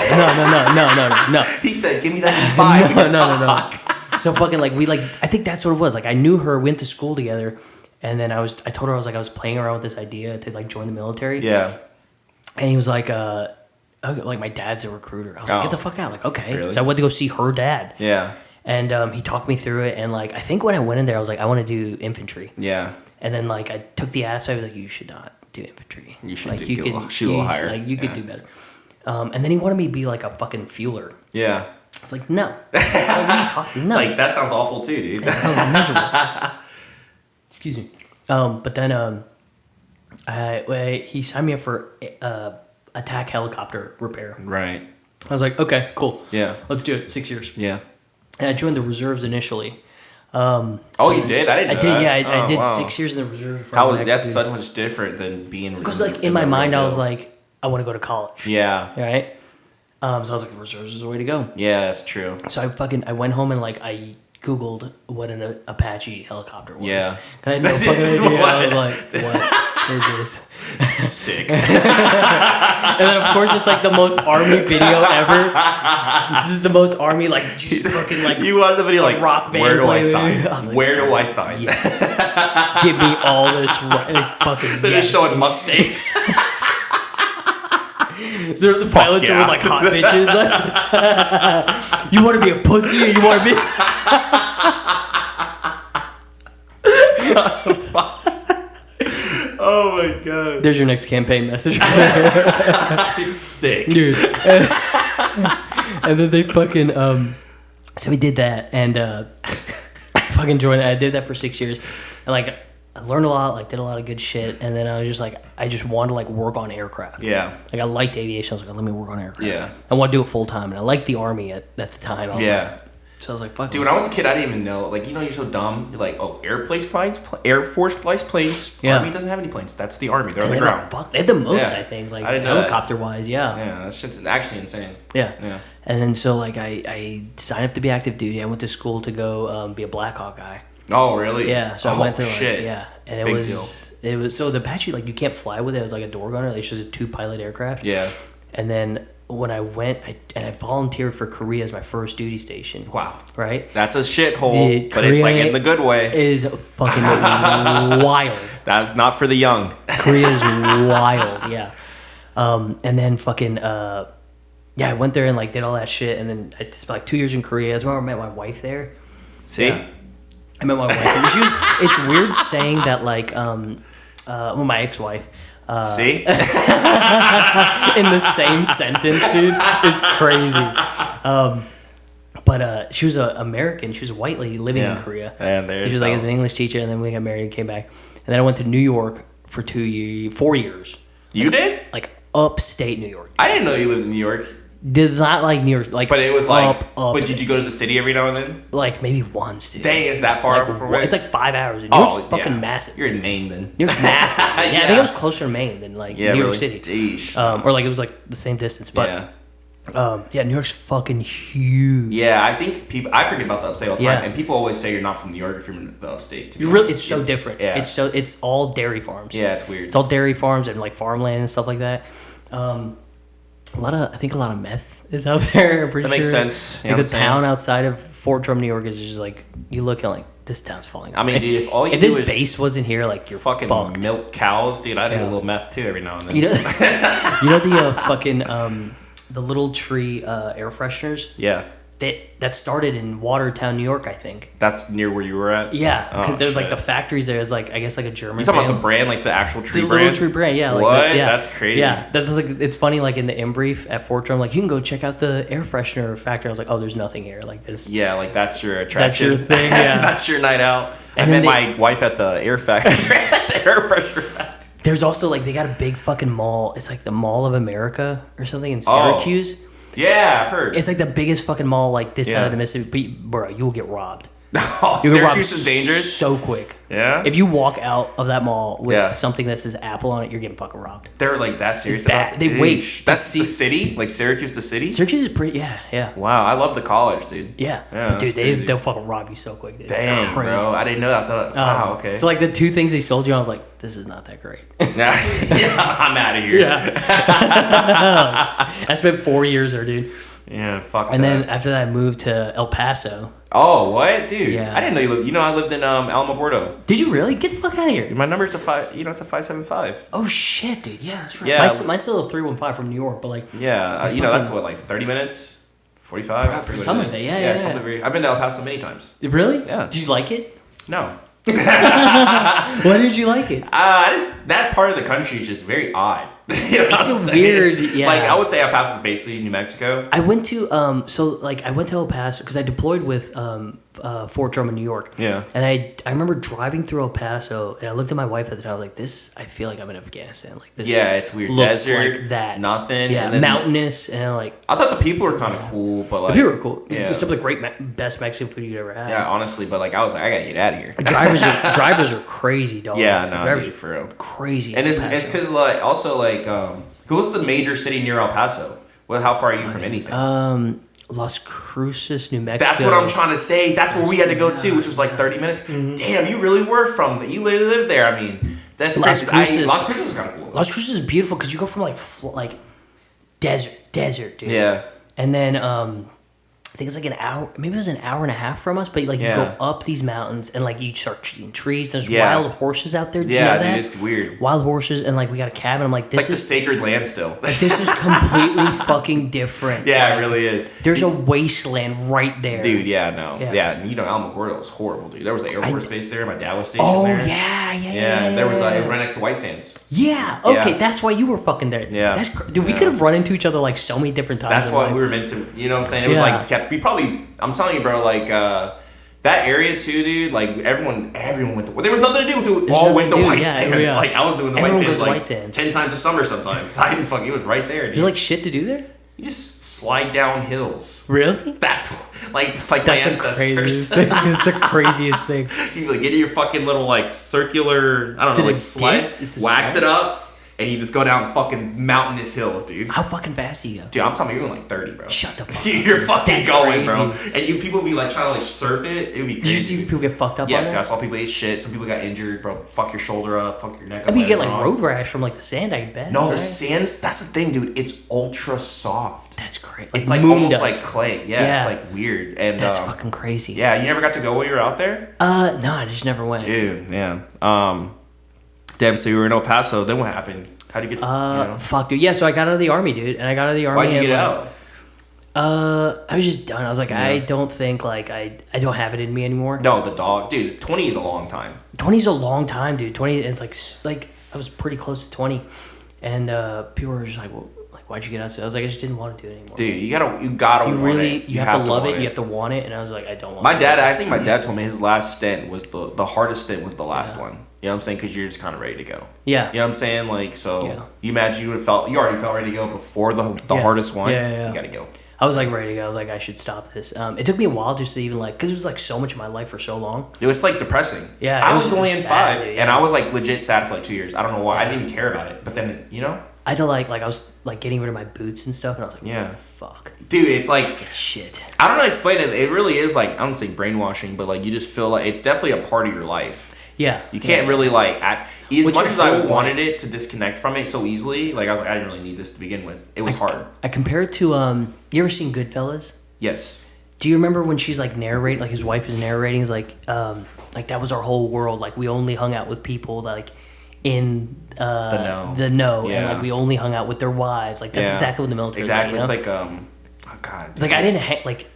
He said, give me that E5. No. So fucking like I think that's what it was. Like I knew her, went to school together, and then I told her I was playing around with this idea to like join the military. Yeah. And he was like, like my dad's a recruiter. I was like, get the fuck out. Like, okay. Really? So I went to go see her dad. Yeah. And he talked me through it, and like I think when I went in there, I was like, I want to do infantry. Yeah. And then like I took the ass. I was like, you should not do infantry. You should like, shoot a little higher. Like you could do better. And then he wanted me to be like a fucking fueler. Yeah. I was like, no. Like, what are you talking? No. Like, that sounds awful too, dude. That sounds miserable. Excuse me. But then he signed me up for attack helicopter repair. Right. I was like, okay, cool. Yeah. Let's do it. 6 years. Yeah. And I joined the reserves initially. You did? I didn't know did, that. yeah. I did 6 years in the reserves. That's so much different than being... Because, like, in my mind, I was like, I want to go to college. Yeah. Right? So I was like, the reserves is the way to go. Yeah, that's true. So I went home and, like, I Googled what an Apache helicopter was. Yeah. I had no fucking idea. I was like, what is this? Sick. And then, of course, it's, like, the most Army video ever. This is the most Army, like, just fucking, like... You watch the video, like, rock band where do I sign? Like, where do I sign? Yes. Give me all this fucking... They're just showing Mustangs. The pilots are with like hot bitches. Like, you want to be a pussy or you want to be? Oh my god! There's your next campaign message. Sick, dude. And then they fucking so we did that, and I fucking joined. I did that for 6 years, and like. I learned a lot, like did a lot of good shit, and then I was just like, I just wanted to like work on aircraft. Yeah. Like I liked aviation. I was like, let me work on aircraft. Yeah. I want to do it full time, and I liked the Army at the time. I was like, So I was like, fuck. Dude, when I was a kid, I didn't even know. Like, you're so dumb. You're like, oh, Air Force flies planes. Yeah. Army doesn't have any planes. That's the Army. They're on the They ground. have the most, Yeah. I think, like I didn't know helicopter wise. Yeah. Yeah, that shit's actually insane. Yeah. And then so like I signed up to be active duty. I went to school to go be a Black Hawk guy. Oh, really? Yeah. So I went to shit. and it Big was deal. it was so the Apache, like, you can't fly with it. It was like a door gunner. It's just a 2-pilot aircraft. Yeah. And then when I went, I volunteered for Korea as my first duty station. Wow. Right? That's a shithole, Dude, but it's like Korea in the good way. Is fucking wild. That's not for the young. Korea's wild, yeah. And then fucking I went there and like did all that shit, and then I spent like 2 years in Korea. That's where I met my wife there. See? Yeah. I met my wife. And it's weird saying that, like, my ex-wife. See? In the same sentence, dude, is crazy. But she was an American. She was a white lady living in Korea. And she was like as an English teacher, and then we got married and came back. And then I went to New York for 4 years. You did? Like upstate New York. I didn't know you lived in New York. Did not like New York, like, but it was like, up. But did you go to the city every now and then? Like maybe once, dude. Dang, is that far like, from where? It's like 5 hours. New York's fucking massive. You're in Maine then. New York's massive. Yeah, I think it was closer to Maine than like New York City. Jeez. Or like it was like the same distance, but New York's fucking huge. Yeah, I think I forget about the upstate all the time, Yeah. and people always say you're not from New York if you're in the upstate. It's so different. Yeah. It's all dairy farms. Yeah, it's weird. It's all dairy farms and like farmland and stuff like that. I think a lot of meth is out there. I'm pretty that sure. makes sense. Like the town outside of Fort Drum, New York, is just like you look and like this town's falling. I mean, dude, if all you if do this is base wasn't here, like you're fucking fucked. milk cows, dude, I'd do a little meth too every now and then. You know the fucking the little tree air fresheners. Yeah. That started in Watertown, New York, I think. That's near where you were at? Yeah, because there's like shit. the factories there. It's like, I guess, like a German. You talking about the brand, like the actual tree the brand? little tree brand, yeah. Like what? Yeah. That's crazy. Yeah, that's like, it's funny. Like in the in-brief at Fort Drum, like you can go check out the air freshener factory. I was like, oh, there's nothing here. Like this. Yeah, like that's your attraction. That's your thing. Yeah, that's your night out. And I met my wife at the air factory, at the air freshener factory. There's also like they got a big fucking mall. It's like the Mall of America or something in Syracuse. Oh. Yeah, I've heard. It's like the biggest fucking mall like this side of the Mississippi. Bro, you will get robbed. Oh, You get robbed Syracuse is dangerous? so quick. Yeah? If you walk out of that mall with Yeah. something that says Apple on it, you're getting fucking robbed. They're like that serious It's bad. about They it? wait Eesh. to That's see- the city? Like Syracuse, the city? Syracuse is pretty. Yeah. Wow, I love the college, dude. Yeah. Yeah, Dude, that's crazy. they'll fucking rob you so quick. Dude. It's Dang, crazy. bro. I didn't know that. I thought, wow, okay. So like the two things they sold you, I was like, this is not that great. yeah, I'm out of here. Yeah. I spent 4 years there, dude. Yeah, fuck And that. then after that, I moved to El Paso. Oh, what? Dude. Yeah. I didn't know you lived. You know, I lived in Alamogordo. Did you really? Get the fuck out of here. My number's it's a 575. Oh shit, dude. Yeah, that's right. Yeah. Mine's still a 315 from New York, but like. Yeah, you know, that's what, like 30 minutes? 45? I forget what Something it like is. that, yeah. Something very, I've been to El Paso many times. Really? Yeah. Did you like it? No. Why did you like it? That part of the country is just very odd. You know what I'm It's a saying? weird, yeah. Like, I would say El Paso is basically New Mexico. I went to I went to El Paso because I deployed with Fort Drum in New York. Yeah. And I remember driving through El Paso and I looked at my wife at the time. I was like, "This, I feel like I'm in Afghanistan. Like this." Yeah, it's weird. Looks Desert, like that. nothing. Yeah, and then mountainous and like. I thought the people were kind of cool, but like The people were cool. Yeah. Some of the great best Mexican food you'd ever had. Yeah, honestly, but like I was like, I gotta get out of here. Drivers are crazy, dog. Yeah, no, drivers dude, for real. are crazy. And in it's El Paso. because like also like what's the major city near El Paso? Well, how far are you from anything? Las Cruces, New Mexico. That's what I'm trying to say. That's where we had to go to, which was like 30 minutes. Mm-hmm. Damn, you really were from that. You literally lived there. I mean, that's Las crazy. Cruces. Las Cruces was kind of cool. Las Cruces is beautiful because you go from like desert, dude. Yeah. And then I think it's like an hour, maybe it was an hour and a half from us, but like you go up these mountains and like you start seeing trees. There's wild horses out there. Do you know that? Dude, it's weird. Wild horses, and like we got a cabin. I'm like, It's like the sacred land still. this is completely fucking different. Yeah, Like, it really is. There's a wasteland right there. Dude, yeah, no. Yeah. Yeah, and you know, Alamogordo was horrible, dude. There was the Air Force Base there. My dad was stationed Oh there. yeah. Yeah, and there was it was right next to White Sands. Yeah. Okay, Yeah. that's why you were fucking there. Yeah. That's dude. We could have run into each other like so many different times. That's in what life. we were meant to. You know what I'm saying? It was like kept. We probably. I'm telling you, bro. Like that area too, dude. Like everyone went to. There was nothing to do. We all went to White Sands. Yeah. Like I was doing the Everyone White goes Sands to like White Sands. 10 times a summer sometimes. I didn't fuck. It was right there, dude. There's like shit to do there. You just slide down hills. Really? That's like my ancestors. That's the craziest thing. You like get your fucking little like circular, I don't know, like sled, wax it up, and you just go down fucking mountainous hills, dude. How fucking fast do you go? Dude, I'm talking you're going like 30, bro. Shut the fuck up. You're fucking That's going, crazy. bro. And people be like trying to like surf it. It would be crazy. Did you see people get fucked up on Yeah, it? dude, I saw people eat shit. Some people got injured, bro. Fuck your shoulder up, fuck your neck up. I mean, you get like road rash from like the sand, I bet. No, right? the sand's, that's the thing, dude. It's ultra soft. That's crazy. It's like moon almost dust. like clay. Yeah, it's like weird. And that's fucking crazy. Yeah, you never got to go while you were out there? No, I just never went. Dude, yeah. Damn, so you were in El Paso. Then what happened? How'd you get to, Fuck, dude. Yeah, so I got out of the army, dude. And I got out of the army. Why'd you get out? I was just done. I was like, I don't think, like, I don't have it in me anymore. No, the dog. Dude, 20 is a long time. 20 is a long time, dude. 20, it's like I was pretty close to 20. And people were just like, well, like, why'd you get out? So I was like, I just didn't want to do it anymore. Dude, you gotta want really, it. you have to love it. You have to want it. And I was like, I don't want it. I think my dad told me his last stint was the hardest stint was the last one. You know what I'm saying? Because you're just kind of ready to go. Yeah. You know what I'm saying? Like, so you imagine you already felt ready to go before the hardest one. Yeah. You gotta go. I was like ready to go. I was like, I should stop this. It took me a while just to even like, because it was like so much of my life for so long. It was like depressing. Yeah. I was only in 5, dude, and I was like legit sad for like 2 years. I don't know why. I didn't even care about it. But then, you know? I had to like I was like getting rid of my boots and stuff, and I was like, yeah, fuck, dude, it's like shit. I don't know how to explain it. It really is like, I don't say brainwashing, but like you just feel like it's definitely a part of your life. Yeah, you can't really like act. As much as I wanted it to disconnect from it so easily, like I was like, I didn't really need this to begin with. It was hard. I compare it to you ever seen Goodfellas? Yes. Do you remember when she's like narrating, like his wife is narrating, is like that was our whole world. Like we only hung out with people like in the know, yeah. and like we only hung out with their wives. Like that's exactly what the military. Exactly, is, it's like oh god. Like I didn't like.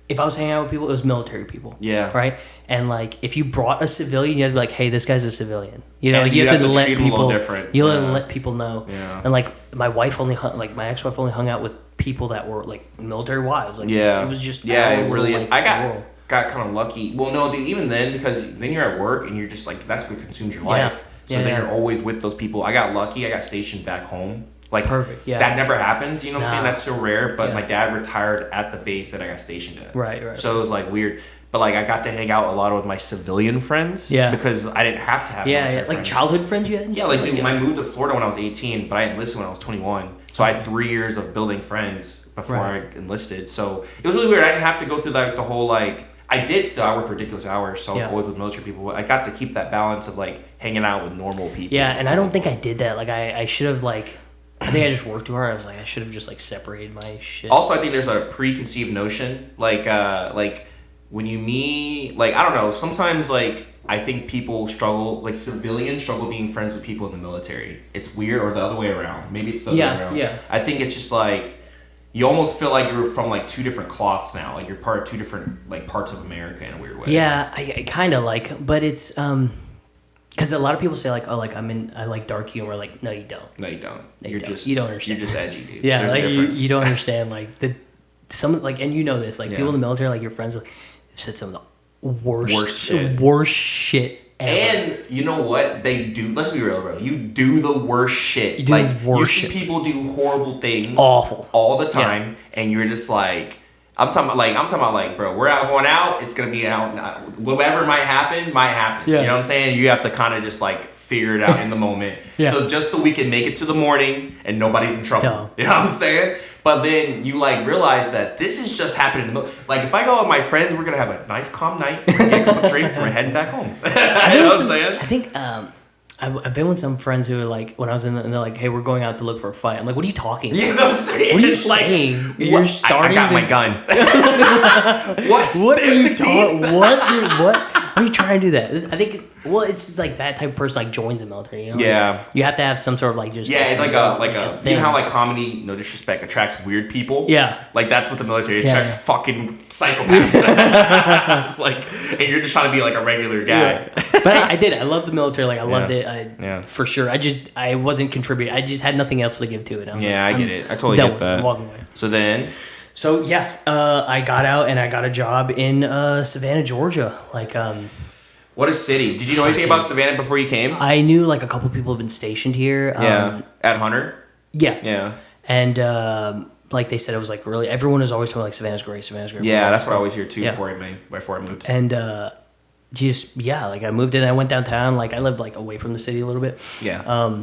If I was hanging out with people, it was military people. Yeah. Right? And, like, if you brought a civilian, you had to be like, hey, this guy's a civilian. You know, and like, you have to let treat people... Them a little different. You have to let people know. Yeah. And, like, my wife only hung... Like, my ex-wife only hung out with people that were, like, military wives. Like, yeah. It was just... Yeah, it really is. Like, I got kind of lucky. Well, no, dude, even then, because then you're at work and you're just, like, that's what consumes your life. So then you're always with those people. I got lucky. I got stationed back home. Like, perfect. Yeah. That never happens, you know what I'm saying? That's so rare, but my dad retired at the base that I got stationed at. Right. So it was, like, weird. But, like, I got to hang out a lot with my civilian friends. Yeah. Because I didn't have to have military friends. Like childhood friends you had? Yeah, like, dude, I moved to Florida when I was 18, but I enlisted when I was 21. So I had 3 years of building friends before I enlisted. So it was really weird. I didn't have to go through, like, the whole, like... I did still. I worked ridiculous hours, so I was always with military people. But I got to keep that balance of, like, hanging out with normal people. Yeah, and I don't think I did that. Like, I should have, like... I think I just worked too hard. I was like, I should have just like separated my shit. Also, I think there's a preconceived notion, like when you meet, like I don't know. Sometimes, like I think people struggle, like civilians struggle being friends with people in the military. It's weird, or the other way around. Maybe it's the other way around. Yeah. I think it's just like you almost feel like you're from like two different cloths now. Like you're part of two different like parts of America in a weird way. Yeah, I kind of like, but it's because a lot of people say like, oh, like I like dark humor. Like, no, you don't. No, you don't. You don't understand. You're just edgy, dude. Yeah, there's like you don't understand like some like, and you know this, like people in the military, like your friends, like said some of the worst shit ever. And you know what they do? Let's be real, bro. You do the worst shit. You see people do horrible things, awful, all the time, and you're just like. I'm talking about, bro, we're going out. It's going to be out. Whatever might happen. Yeah. You know what I'm saying? You have to kind of just, like, figure it out in the moment. Yeah. So just so we can make it to the morning and nobody's in trouble. No. You know what I'm saying? But then you, like, realize that this is just happening. Like, if I go with my friends, we're going to have a nice, calm night. We're going to get a couple drinks and we're heading back home. You know what I'm saying? I think... I've been with some friends who are like, when I was in, and they're like, hey, we're going out to look for a fight. I'm like, what are you talking about? You know what I'm saying? What are you saying? You're starting I got my gun. What are you talking? What are you trying to do that? I think, well, it's like that type of person like joins the military, you know? Yeah. You have to have some sort of like just... Yeah, it's like a you know how like comedy, no disrespect, attracts weird people? Yeah. Like that's what the military attracts fucking psychopaths. It's like, and you're just trying to be like a regular guy. Yeah. But I did. I loved the military. Like I loved it. For sure. I wasn't contributing. I just had nothing else to give to it. I get it. I totally get that. Walking away. So I got out and I got a job in Savannah, Georgia. Like what a city. Did you know anything about Savannah before you came? I knew like a couple people have been stationed here. At Hunter? Yeah. Yeah. And like they said it was like really everyone was always talking like Savannah's great. Yeah, that's what I always hear too before I moved. And like I moved in, I went downtown, like I lived like away from the city a little bit. Yeah.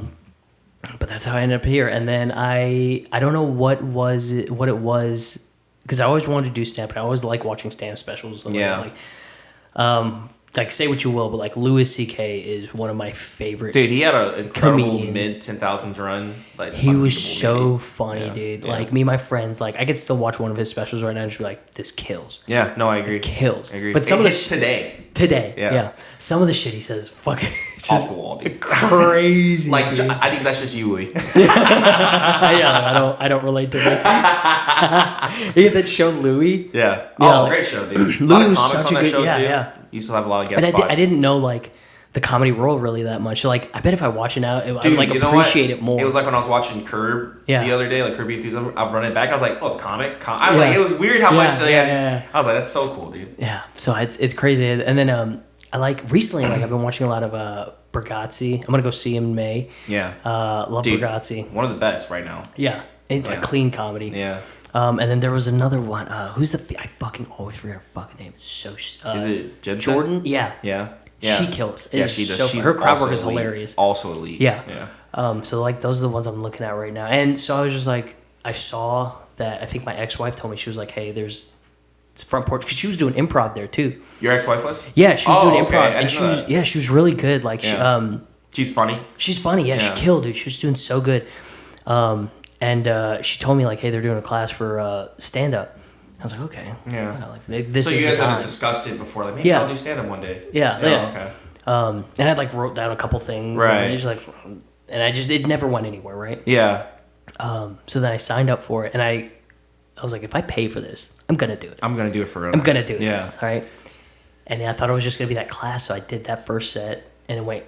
But that's how I ended up here. And then I don't know what it was, because I always wanted to do stand-up. I always like watching stand-up specials. Like say what you will, but like Louis C.K. is one of my favorite. Dude, he had an incredible comedians. mid 10,000s run. Like he was so funny, dude. Yeah. Like me and my friends, like I could still watch one of his specials right now and just be like, this kills. Yeah, no, I agree. It kills. I agree. But some of the today. Yeah. Some of the shit he says, fucking off the wall, dude. Crazy. Like dude. I think that's just you, Louis. I don't relate to this. You get that show Louis? Yeah. Oh, great show, dude. A lot of comics on that show too. Yeah. You still have a lot of guest spots. I didn't know like the comedy world really that much. So, like I bet if I watch it now, I'd like appreciate it more. It was like when I was watching Curb the other day, like Curb Your Enthusiasm. I've run it back. I was like, oh, the comic. I was like, it was weird how much they had. I was like, that's so cool, dude. Yeah. So it's crazy. And then I like recently, like I've been watching a lot of Bergazzi. I'm gonna go see him in May. Yeah. Love dude, Bergazzi. One of the best right now. Yeah. It's like clean comedy. Yeah. And then there was another one. Who's I fucking always forget her fucking name. It's so. Is it Jensen? Jordan? Yeah. Yeah. She kills. Yeah, she does. So her crowd work is hilarious. Also elite. Yeah. So like those are the ones I'm looking at right now. And so I was just like, I saw that. I think my ex-wife told me, she was like, hey, there's front porch, because she was doing improv there too. Your ex-wife was? Yeah, she was doing improv, and she was really good. Like she's funny. She's funny. Yeah, she killed, dude. She was doing so good. And she told me like, hey, they're doing a class for stand-up. I was like, okay. Yeah. Like, this so is you guys the time. haven't discussed it before? Like, maybe I'll do stand-up one day. Yeah. Okay. And I like wrote down a couple things. Right. And it never went anywhere, right? Yeah. So then I signed up for it, and I was like, if I pay for this, I'm gonna do it. I'm gonna do it for real. I'm gonna do this. All right. And I thought it was just gonna be that class, so I did that first set, and I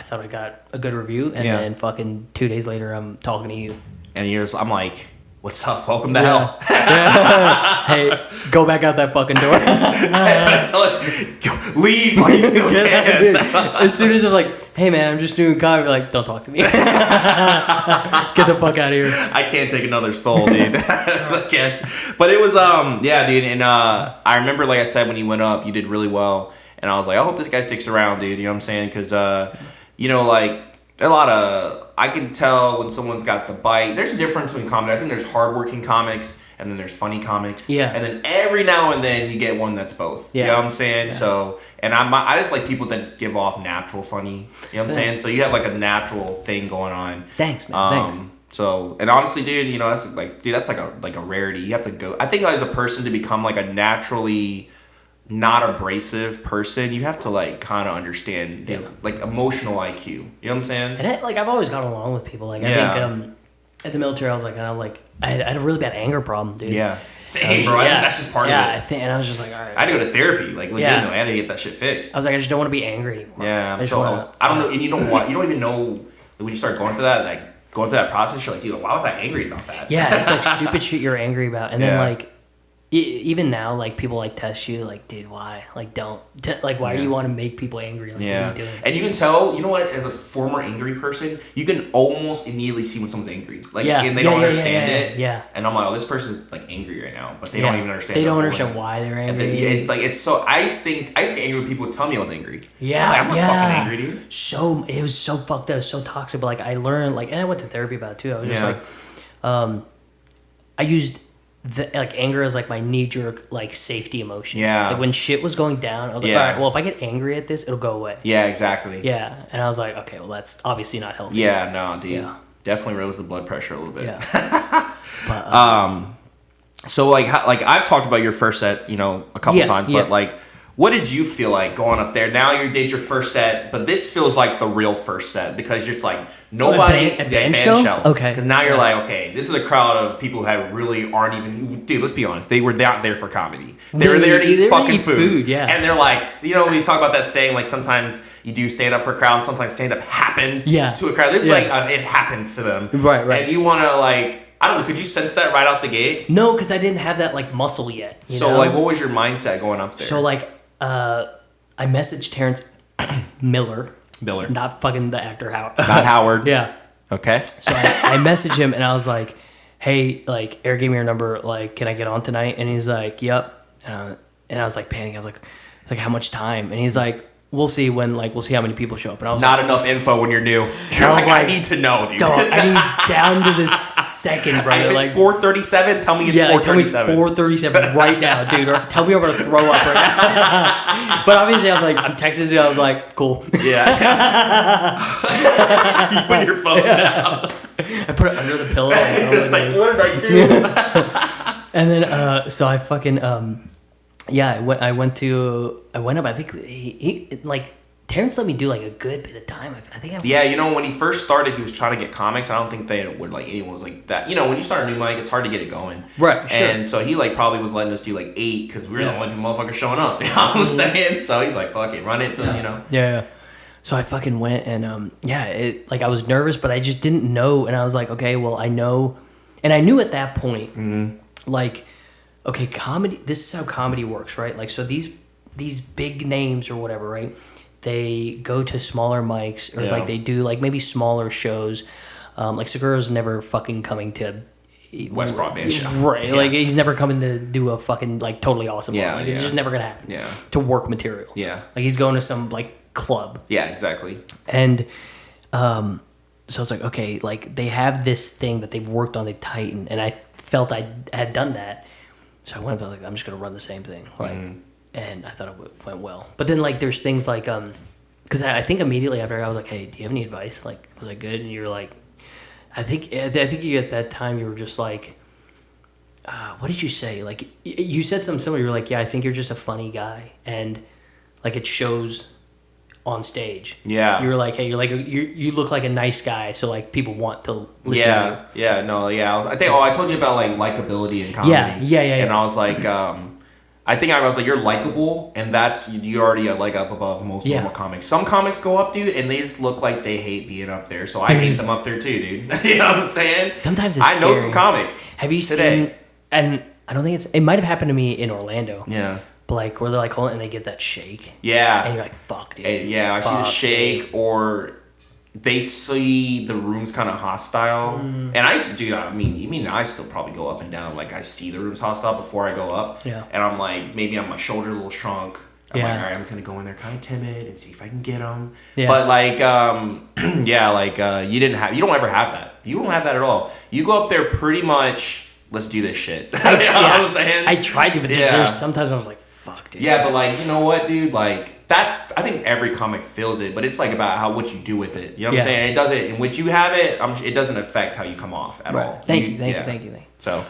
thought I got a good review, and then fucking 2 days later, I'm talking to you. And I'm like, what's up? Welcome to hell. Hey, go back out that fucking door. Leave while you still can. As soon as I'm like, hey man, I'm just doing comedy, like, don't talk to me. Get the fuck out of here. I can't take another soul, dude. But it was, dude. And I remember, like I said, when you went up, you did really well. And I was like, I hope this guy sticks around, dude. You know what I'm saying? Because, like, a lot of, I can tell when someone's got the bite. There's a difference between comedy. I think there's hardworking comics, and then there's funny comics. Yeah. And then every now and then you get one that's both. Yeah. You know what I'm saying? Yeah. So, and I just like people that just give off natural funny. You know what I'm saying? So you have like a natural thing going on. Thanks, man. Thanks. So, and honestly, dude, that's like a rarity. You have to go. I think as a person to become like a naturally not abrasive person, you have to like kind of understand like emotional IQ. You know what I'm saying? And I've always gotten along with people. Like I think at the military, I was like, I had a really bad anger problem, dude. Yeah. Same, bro. I think that's just part of it. Yeah, and I was just like, all right. I had to go to therapy, like legitimately. I had to get that shit fixed. I was like, I just don't want to be angry anymore. Yeah, I don't know, and you don't even know when you start going through that process. You're like, dude, why was I angry about that? Yeah, it's like stupid shit you're angry about, and then like. Even now, like people like test you, like, dude, why? Like, don't why do you want to make people angry? Like, what are you doing? And you can tell, you know what? As a former angry person, you can almost immediately see when someone's angry, like, and they don't understand it. Yeah. And I'm like, oh, this person's like angry right now, but they don't even understand. They don't understand why they're angry. It's so. I used to get angry when people would tell me I was angry. Yeah, I'm not fucking angry, dude. So it was so fucked up, so toxic. But like, I learned, like, and I went to therapy about it too. I was just like, I used. Anger is like my knee-jerk like safety emotion. Yeah. Like when shit was going down, I was like, all right, well, if I get angry at this, it'll go away. Yeah, exactly. Yeah, and I was like, okay, well, that's obviously not healthy. Yeah, no, dude. Yeah. Definitely raises the blood pressure a little bit. Yeah. But, so like I've talked about your first set, a couple times, but like, what did you feel like going up there? Now you did your first set, but this feels like the real first set because it's like nobody a band show. Okay, because now you're like, okay, this is a crowd of people who really aren't even. Dude, let's be honest, they were not there for comedy. They were there to eat fucking food. Yeah, and they're like, we talk about that saying, like sometimes you do stand up for a crowd, sometimes stand up happens to a crowd. This is like it happens to them, right? And you want to like. I don't know. Could you sense that right out the gate? No, because I didn't have that like muscle yet. So like, what was your mindset going up there? So like, I messaged Terrence Miller, not fucking the actor Howard. Not Howard. Yeah. Okay. So I messaged him and I was like, hey, like Eric gave me your number, like, can I get on tonight? And he's like, yep. And I was like panicking. I was like, how much time? And he's like, we'll see we'll see how many people show up. And I was not like, enough info when you're new. You're like, I need to know, dude. Dog, I need down to the second, brother. If it's 4:37, tell me it's 4:37. Tell me it's 4:37 right now, dude. Or tell me I'm gonna throw up right now. But obviously, I'm texting you. I was like, cool. Yeah. You put your phone down. I put it under the pillow. Like, what did I do? And then, so I fucking I went up. I think he like Terrence let me do like a good bit of time. I think. When he first started, he was trying to get comics. I don't think anyone was like that. When you start a new mic, it's hard to get it going. Right. Sure. And so he like probably was letting us do like 8 because we were the only two motherfuckers showing up. You know what I'm saying? So he's like, fuck it, run it till Yeah. So I fucking went and I was nervous, but I just didn't know, and I was like, okay, well I know, and I knew at that point, like, okay, comedy. This is how comedy works, right? Like, so these big names or whatever, right? They go to smaller mics or like they do like maybe smaller shows. Like Segura's never fucking coming to West Broadband show, right? Yeah. Like he's never coming to do a fucking like totally awesome. Like it's just never gonna happen. Yeah, to work material. Yeah, like he's going to some like club. Yeah, exactly. And so it's like, okay, like they have this thing that they've worked on, they've tightened, and I felt I had done that. So I went up, I was like, I'm just gonna run the same thing, like, and I thought it went well. But then like there's things like because I think immediately after I was like, hey, do you have any advice? Like, was I good? And you're like, I think you at that time you were just like, what did you say? Like you said something similar. You were like, yeah, I think you're just a funny guy, and like it shows on stage. Yeah. You were like, hey, you look like a nice guy, so like people want to listen to you. I told you about like likability and comedy. Yeah. And I was like, I was like, you're likable, and that's you already a leg up above most normal comics. Some comics go up, dude, and they just look like they hate being up there. So I hate them up there too, dude. You know what I'm saying? Sometimes it's I know scary. some comics. Have you seen? And I don't think it might have happened to me in Orlando. Yeah. But like where they're like holding and they get that shake. Yeah. And you're like, fuck, dude. And I see the shake, or they see the room's kind of hostile. And I used to do that. I mean, I still probably go up and down. Like, I see the room's hostile before I go up. Yeah. And I'm like, maybe my shoulder a little shrunk. I'm like, all right, I'm just going to go in there kind of timid and see if I can get them. Yeah. But, like, you don't ever have that. You don't have that at all. You go up there pretty much, let's do this shit. You know what I'm saying? I tried to, but there's sometimes I was like, fuck, dude. Yeah, but, like, you know what, dude? Like, that, I think every comic feels it, but it's like about what you do with it. You know what I'm saying? It doesn't, and once you have it, it doesn't affect how you come off at all. Thank you. So,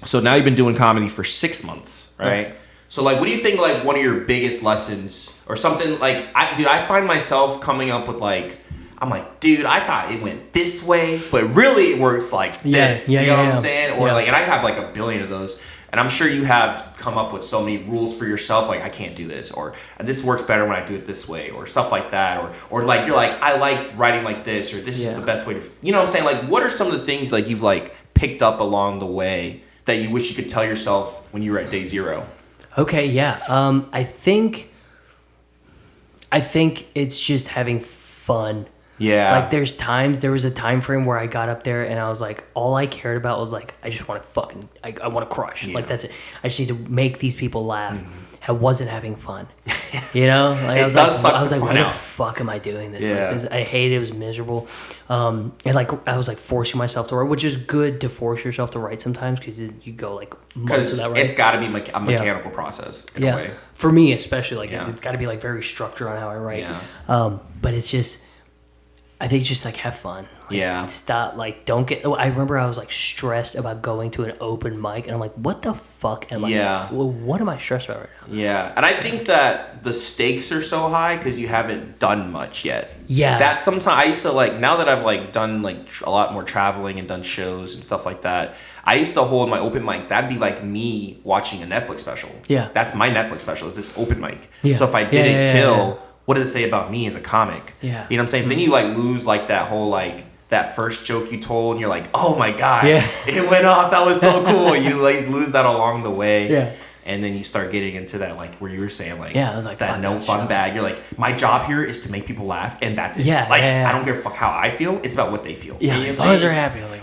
so now you've been doing comedy for 6 months, right? So, like, what do you think, like, one of your biggest lessons or something, like, I find myself coming up with, like, I'm like, dude, I thought it went this way, but really it works like this. You know what I'm saying? Or like, and I have like a billion of those. And I'm sure you have come up with so many rules for yourself, like I can't do this, or this works better when I do it this way, or stuff like that, or like you're like, I like writing like this, or this is the best way to, you know what I'm saying? Like, what are some of the things like you've like picked up along the way that you wish you could tell yourself when you were at day 0? Okay, yeah. I think it's just having fun. Yeah. Like there was a time frame where I got up there and I was like, all I cared about was like, I just want to fucking, I want to crush. Yeah. Like that's it. I just need to make these people laugh. I wasn't having fun. You know? Like, I was like, why the fuck am I doing this? Yeah. Like, I hated it. It was miserable. And like, I was like forcing myself to write, which is good to force yourself to write sometimes because you go like months without writing. It's got to be a mechanical process in a way. For me especially, like it's got to be like very structured on how I write. Yeah. But it's just, I think just like have fun. Like, stop. Like don't get. I remember I was like stressed about going to an open mic, and I'm like, what the fuck am I? Yeah. Well, what am I stressed about right now? Yeah, and I think that the stakes are so high because you haven't done much yet. Yeah. That's sometimes I used to like. Now that I've like done like a lot more traveling and done shows and stuff like that, I used to hold my open mic. That'd be like me watching a Netflix special. Yeah. That's my Netflix special. Is this open mic? Yeah. So if I didn't kill. What does it say about me as a comic? Yeah. You know what I'm saying? Then you like lose like that whole like that first joke you told and you're like, oh my God, it went off. That was so cool. You like lose that along the way. Yeah. And then you start getting into that, like, where you were saying, like, I was like, that no fun bag. You're like, my job here is to make people laugh, and that's it. Yeah, I don't give a fuck how I feel. It's about what they feel. Yeah, as long as they're happy. I was like,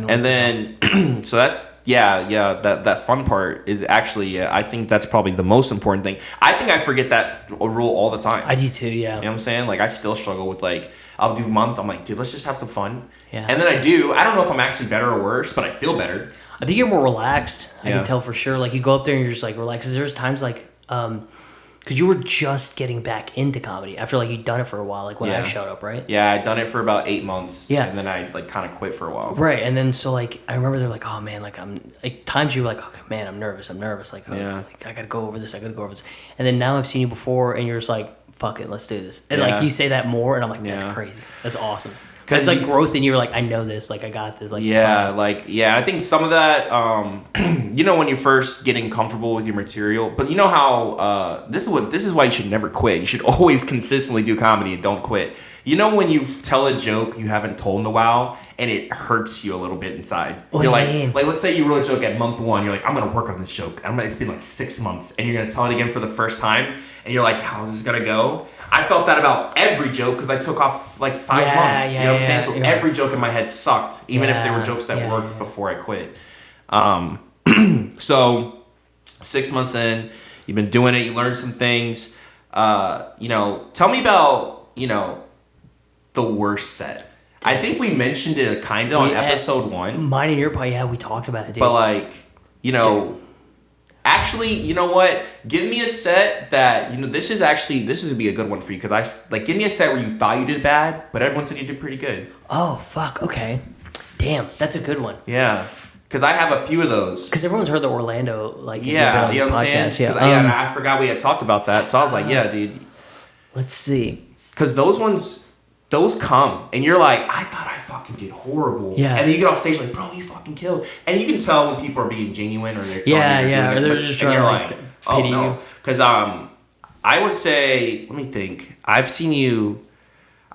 and then, so that's, that fun part is actually, I think that's probably the most important thing. I think I forget that rule all the time. I do too, yeah. You know what I'm saying? Like, I still struggle with, like, I'll do a month, I'm like, dude, let's just have some fun. Yeah. And then I don't know if I'm actually better or worse, but I feel better. I think you're more relaxed. I can tell for sure. Like, you go up there and you're just, like, relaxed. 'Cause there's times, like, because you were just getting back into comedy after, like, you'd done it for a while, like, when I showed up, right? Yeah, I'd done it for about 8 months. Yeah. And then I, like, kind of quit for a while. Right. And then, so, like, I remember they're like, oh, man, like, times you were like, okay, man, I'm nervous. Like, like, I got to go over this. And then now I've seen you before, and you're just like, fuck it, let's do this. And, like, you say that more, and I'm like, that's crazy. That's awesome. It's like growth, and you're like, I know this, like, I got this, like, I think some of that, you know, when you're first getting comfortable with your material, but you know how this is why you should never quit. You should always consistently do comedy and don't quit. You know, when you tell a joke you haven't told in a while, and it hurts you a little bit inside. What you're do you mean? Like, let's say you wrote a joke at month 1. You're like, I'm gonna work on this joke. It's been like 6 months, and you're gonna tell it again for the first time, and you're like, how's this gonna go? I felt that about every joke because I took off like 5 months. You know what I'm saying? So every joke in my head sucked, even if they were jokes that worked before I quit. So 6 months in, you've been doing it. You learned some things. You know, tell me about, you know, the worst set. I think we mentioned it kind of on episode 1. Mine and your part, we talked about it, dude. But, like, you know, actually, you know what? Give me a set that, you know, this is going to be a good one for you. Because give me a set where you thought you did bad, but everyone said you did pretty good. Oh, fuck. Okay. Damn, that's a good one. Yeah. Because I have a few of those. Because everyone's heard the Orlando, like, you know what I'm saying? I forgot we had talked about that. So I was like, dude. Let's see. Because those come, and you're like, I thought I fucking did horrible. Yeah. And then you get off stage like, bro, you fucking killed. And you can tell when people are being genuine or they're or they're just trying to, like, pity you. Because I would say, let me think. I've seen you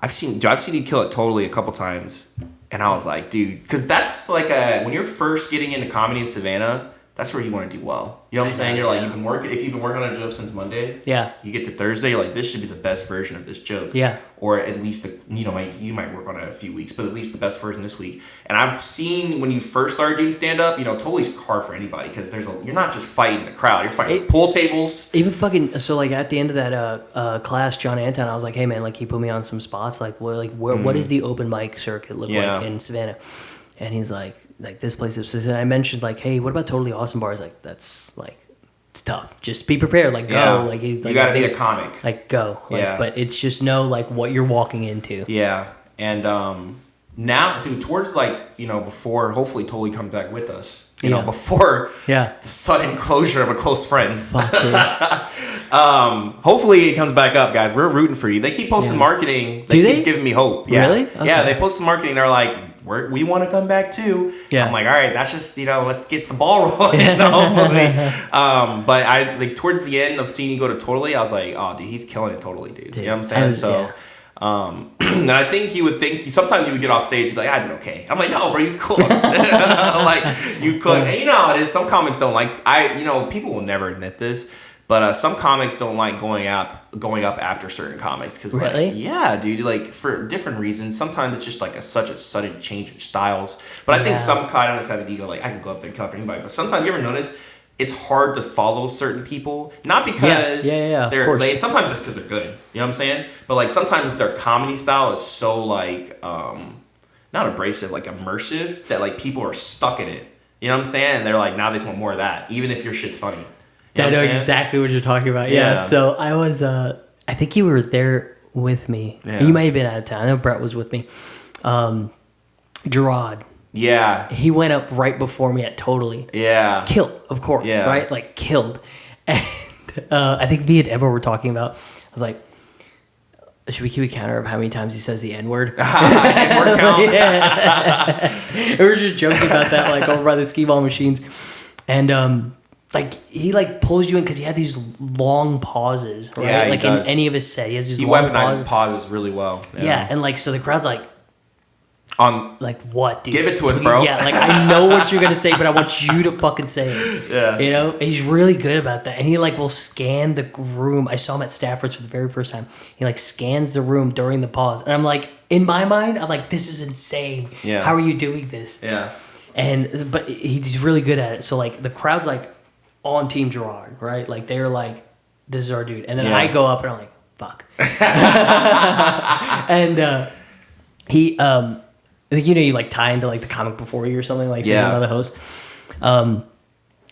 kill it totally a couple times. And I was like, dude, because that's like when you're first getting into comedy in Savannah, that's where you want to do well. You know what I'm saying? You're like, if you've been working on a joke since Monday, you get to Thursday, you're like, this should be the best version of this joke. Yeah. Or at least, you might work on it a few weeks, but at least the best version this week. And I've seen when you first started doing stand-up, you know, totally hard for anybody because you're not just fighting the crowd, you're fighting pool tables. Even so like at the end of that class, John Anton, I was like, hey man, like he put me on some spots, like what is the open mic circuit look like in Savannah? And he's like this place is, and I mentioned like, hey, what about Totally Awesome bars? Like that's like, it's tough. Just be prepared. Like go. Like you gotta be a comic. Like go. Like, but it's just know like what you're walking into. Yeah, and now, dude, towards like before, hopefully, Totally comes back with us. You know, before the sudden closure of a close friend. Fuck, dude. Hopefully, it comes back up, guys. We're rooting for you. They keep posting marketing. That keeps giving me hope. Yeah. Really? Okay. Yeah, they post some marketing. They're like, we want to come back too. Yeah. I'm like, all right, that's just, let's get the ball rolling. Hopefully. But I like towards the end of seeing you go to Totally, I was like, oh, dude, he's killing it totally, dude. You know what I'm saying? And I think sometimes you would get off stage and be like, I did okay. I'm like, no, bro, you cooked. Like, you cooked. And you know how it is. Some comics don't like, people will never admit this, but some comics don't like going up after certain comics. Cause really? Dude, like for different reasons. Sometimes it's just like such a sudden change in styles. But I think some comics have an ego, like I can go up there and cover anybody. But sometimes you ever notice it's hard to follow certain people, not because they're late. Sometimes it's because they're good. You know what I'm saying? But like sometimes their comedy style is so like not abrasive, like immersive that like people are stuck in it. You know what I'm saying? And they're like, now they just want more of that, even if your shit's funny. I know exactly what you're talking about. Yeah. So I was, I think you were there with me. Yeah. You might have been out of town. I know Brett was with me. Gerard. Yeah. He went up right before me at Totally. Yeah. Killed, of course. Yeah. Right? Like, killed. And I think me and Emma were talking about, I was like, should we keep a counter of how many times he says the N-word? N-word count? We were just joking about that, like, over by the skee ball machines. And, like he like pulls you in because he had these long pauses, right? Yeah, like does. in any of his set, he has these long pauses. He weaponizes pauses really well. Yeah, and like so the crowd's like, On like what, dude? Give it to us, bro. Yeah, like I know what you're gonna say, but I want you to fucking say it. Yeah. You know, he's really good about that, and he like will scan the room. I saw him at Stafford's for the very first time. He like scans the room during the pause, and I'm like, in my mind, I'm like, this is insane. Yeah. How are you doing this? Yeah. But he's really good at it. So like the crowd's like on Team Gerard, right? Like they're like, this is our dude, and then I go up and I'm like, fuck. And he like, you know, you like tie into like the comic before you or something, like saying another host.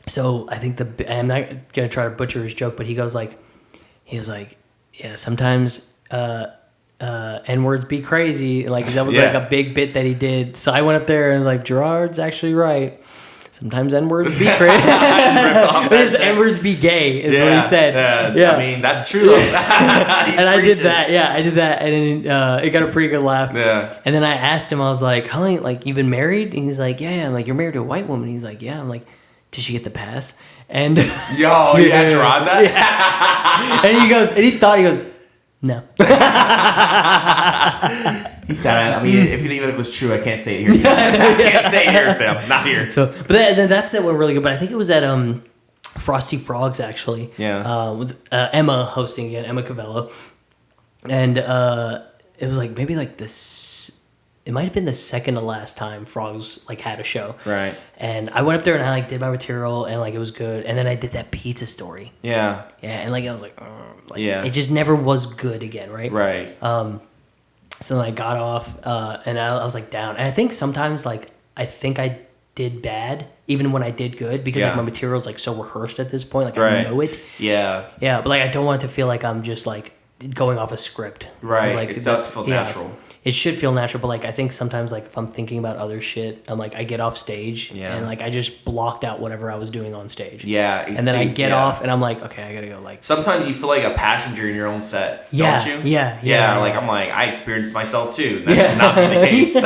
So I think I'm not gonna try to butcher his joke, but he was like, yeah, sometimes N-words be crazy. Like that was like a big bit that he did. So I went up there and was like, Gerard's actually right. Sometimes N-words be crazy. There's N-words be gay is what he said. Yeah. I mean, that's true though. And I did that. Yeah, I did that. And then it got a pretty good laugh. Yeah. And then I asked him, I was like, how long, like, you've been married? And he's like, yeah. I'm like, you're married to a white woman? He's like, yeah. I'm like, did she get the pass? And yo, you asked Gerard that? Yeah. And he goes, no. He said, I mean, even if it was true, I can't say it here, Sam. I can't say it here, Sam. Not here. So, but then that's it went really good. But I think it was at Frosty Frogs, actually. Yeah. With Emma hosting again, Emma Cavello. And it was like maybe like this. It might have been the second to last time Frogs like had a show. Right. And I went up there and I like did my material and like it was good. And then I did that pizza story. Yeah. Yeah, and like I was like, it just never was good again, right? Right. So then I got off and I was like down. And I think sometimes like I think I did bad even when I did good because like my material's like so rehearsed at this point. Like I know it. Yeah. Yeah, but like I don't want it to feel like I'm just like going off a script. Right. Like, it does feel natural. It should feel natural, but like I think sometimes like if I'm thinking about other shit, I'm like I get off stage and like I just blocked out whatever I was doing on stage. Yeah. And then I get off and I'm like, okay, I gotta go. Like sometimes you feel like a passenger in your own set, don't you? Yeah. Like I'm like I experienced myself too. That should not be the case.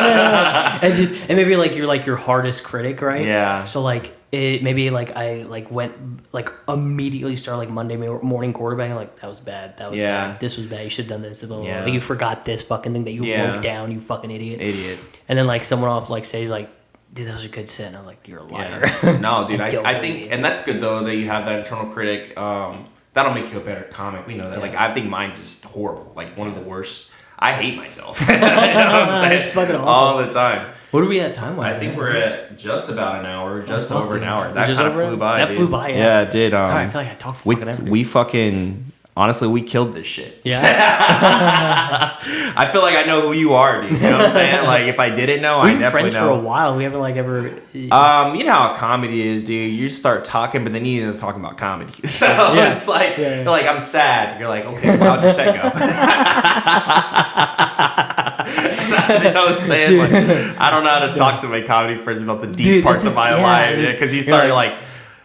and maybe like you're like your hardest critic, right? Yeah. So like maybe like I like went like immediately start like Monday morning quarterbacking, like that was bad, bad, this was bad, you should have done this, like, you forgot this fucking thing that you wrote down, you fucking idiot. And then like someone off like say like, dude, that was a good set, and I was like, you're a liar. No, dude, I think, and that's good though that you have that internal critic. That'll make you a better comic. We know that. Like I think mine's just horrible, like one of the worst. I hate myself. You know what I'm saying? It's fucking awful. All the time. What are we at time-wise? I think we're at just about an hour, just over an hour. That kind of flew by. That flew by, yeah. It did. Sorry, I feel like I talked fucking everything. We fucking, honestly, we killed this shit. Yeah. I feel like I know who you are, dude. You know what I'm saying? Like, if I didn't know, I definitely know. We've been friends for a while. We haven't, like, ever... you know how comedy is, dude. You just start talking, but then you end up talking about comedy. So it's like, you're like, I'm sad. You're like, okay, well, how'd your set go? You know what I'm saying? Like, I don't know how to talk to my comedy friends about the deep parts of my life. Because you start like,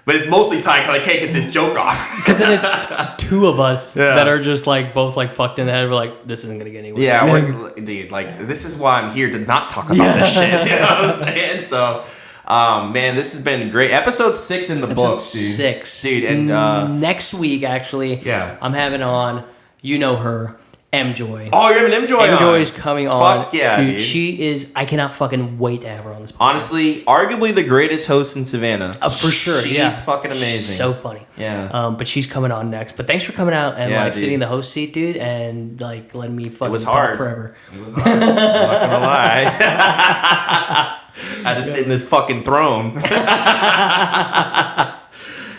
but it's mostly tight because I can't get this joke off. Because then it's two of us that are just like both like fucked in the head. We're like, this isn't gonna get anywhere. Yeah, dude. Like, this is why I'm here to not talk about this shit. You know what I'm saying? So, man, this has been great. Episode 6 in the books, dude. 6, dude. And next week, actually, I'm having on. You know her. M-Joy. Oh, you're having M-Joy on. M-Joy is coming on. Fuck yeah, dude. She is... I cannot fucking wait to have her on this podcast. Honestly, arguably the greatest host in Savannah. For sure, She's fucking amazing. So funny. Yeah. But she's coming on next. But thanks for coming out and like sitting in the host seat, dude, and like letting me fucking talk forever. It was hard. I'm not gonna lie. I had to sit in this fucking throne.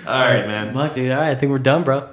All right, man. Fuck, dude. All right, I think we're done, bro.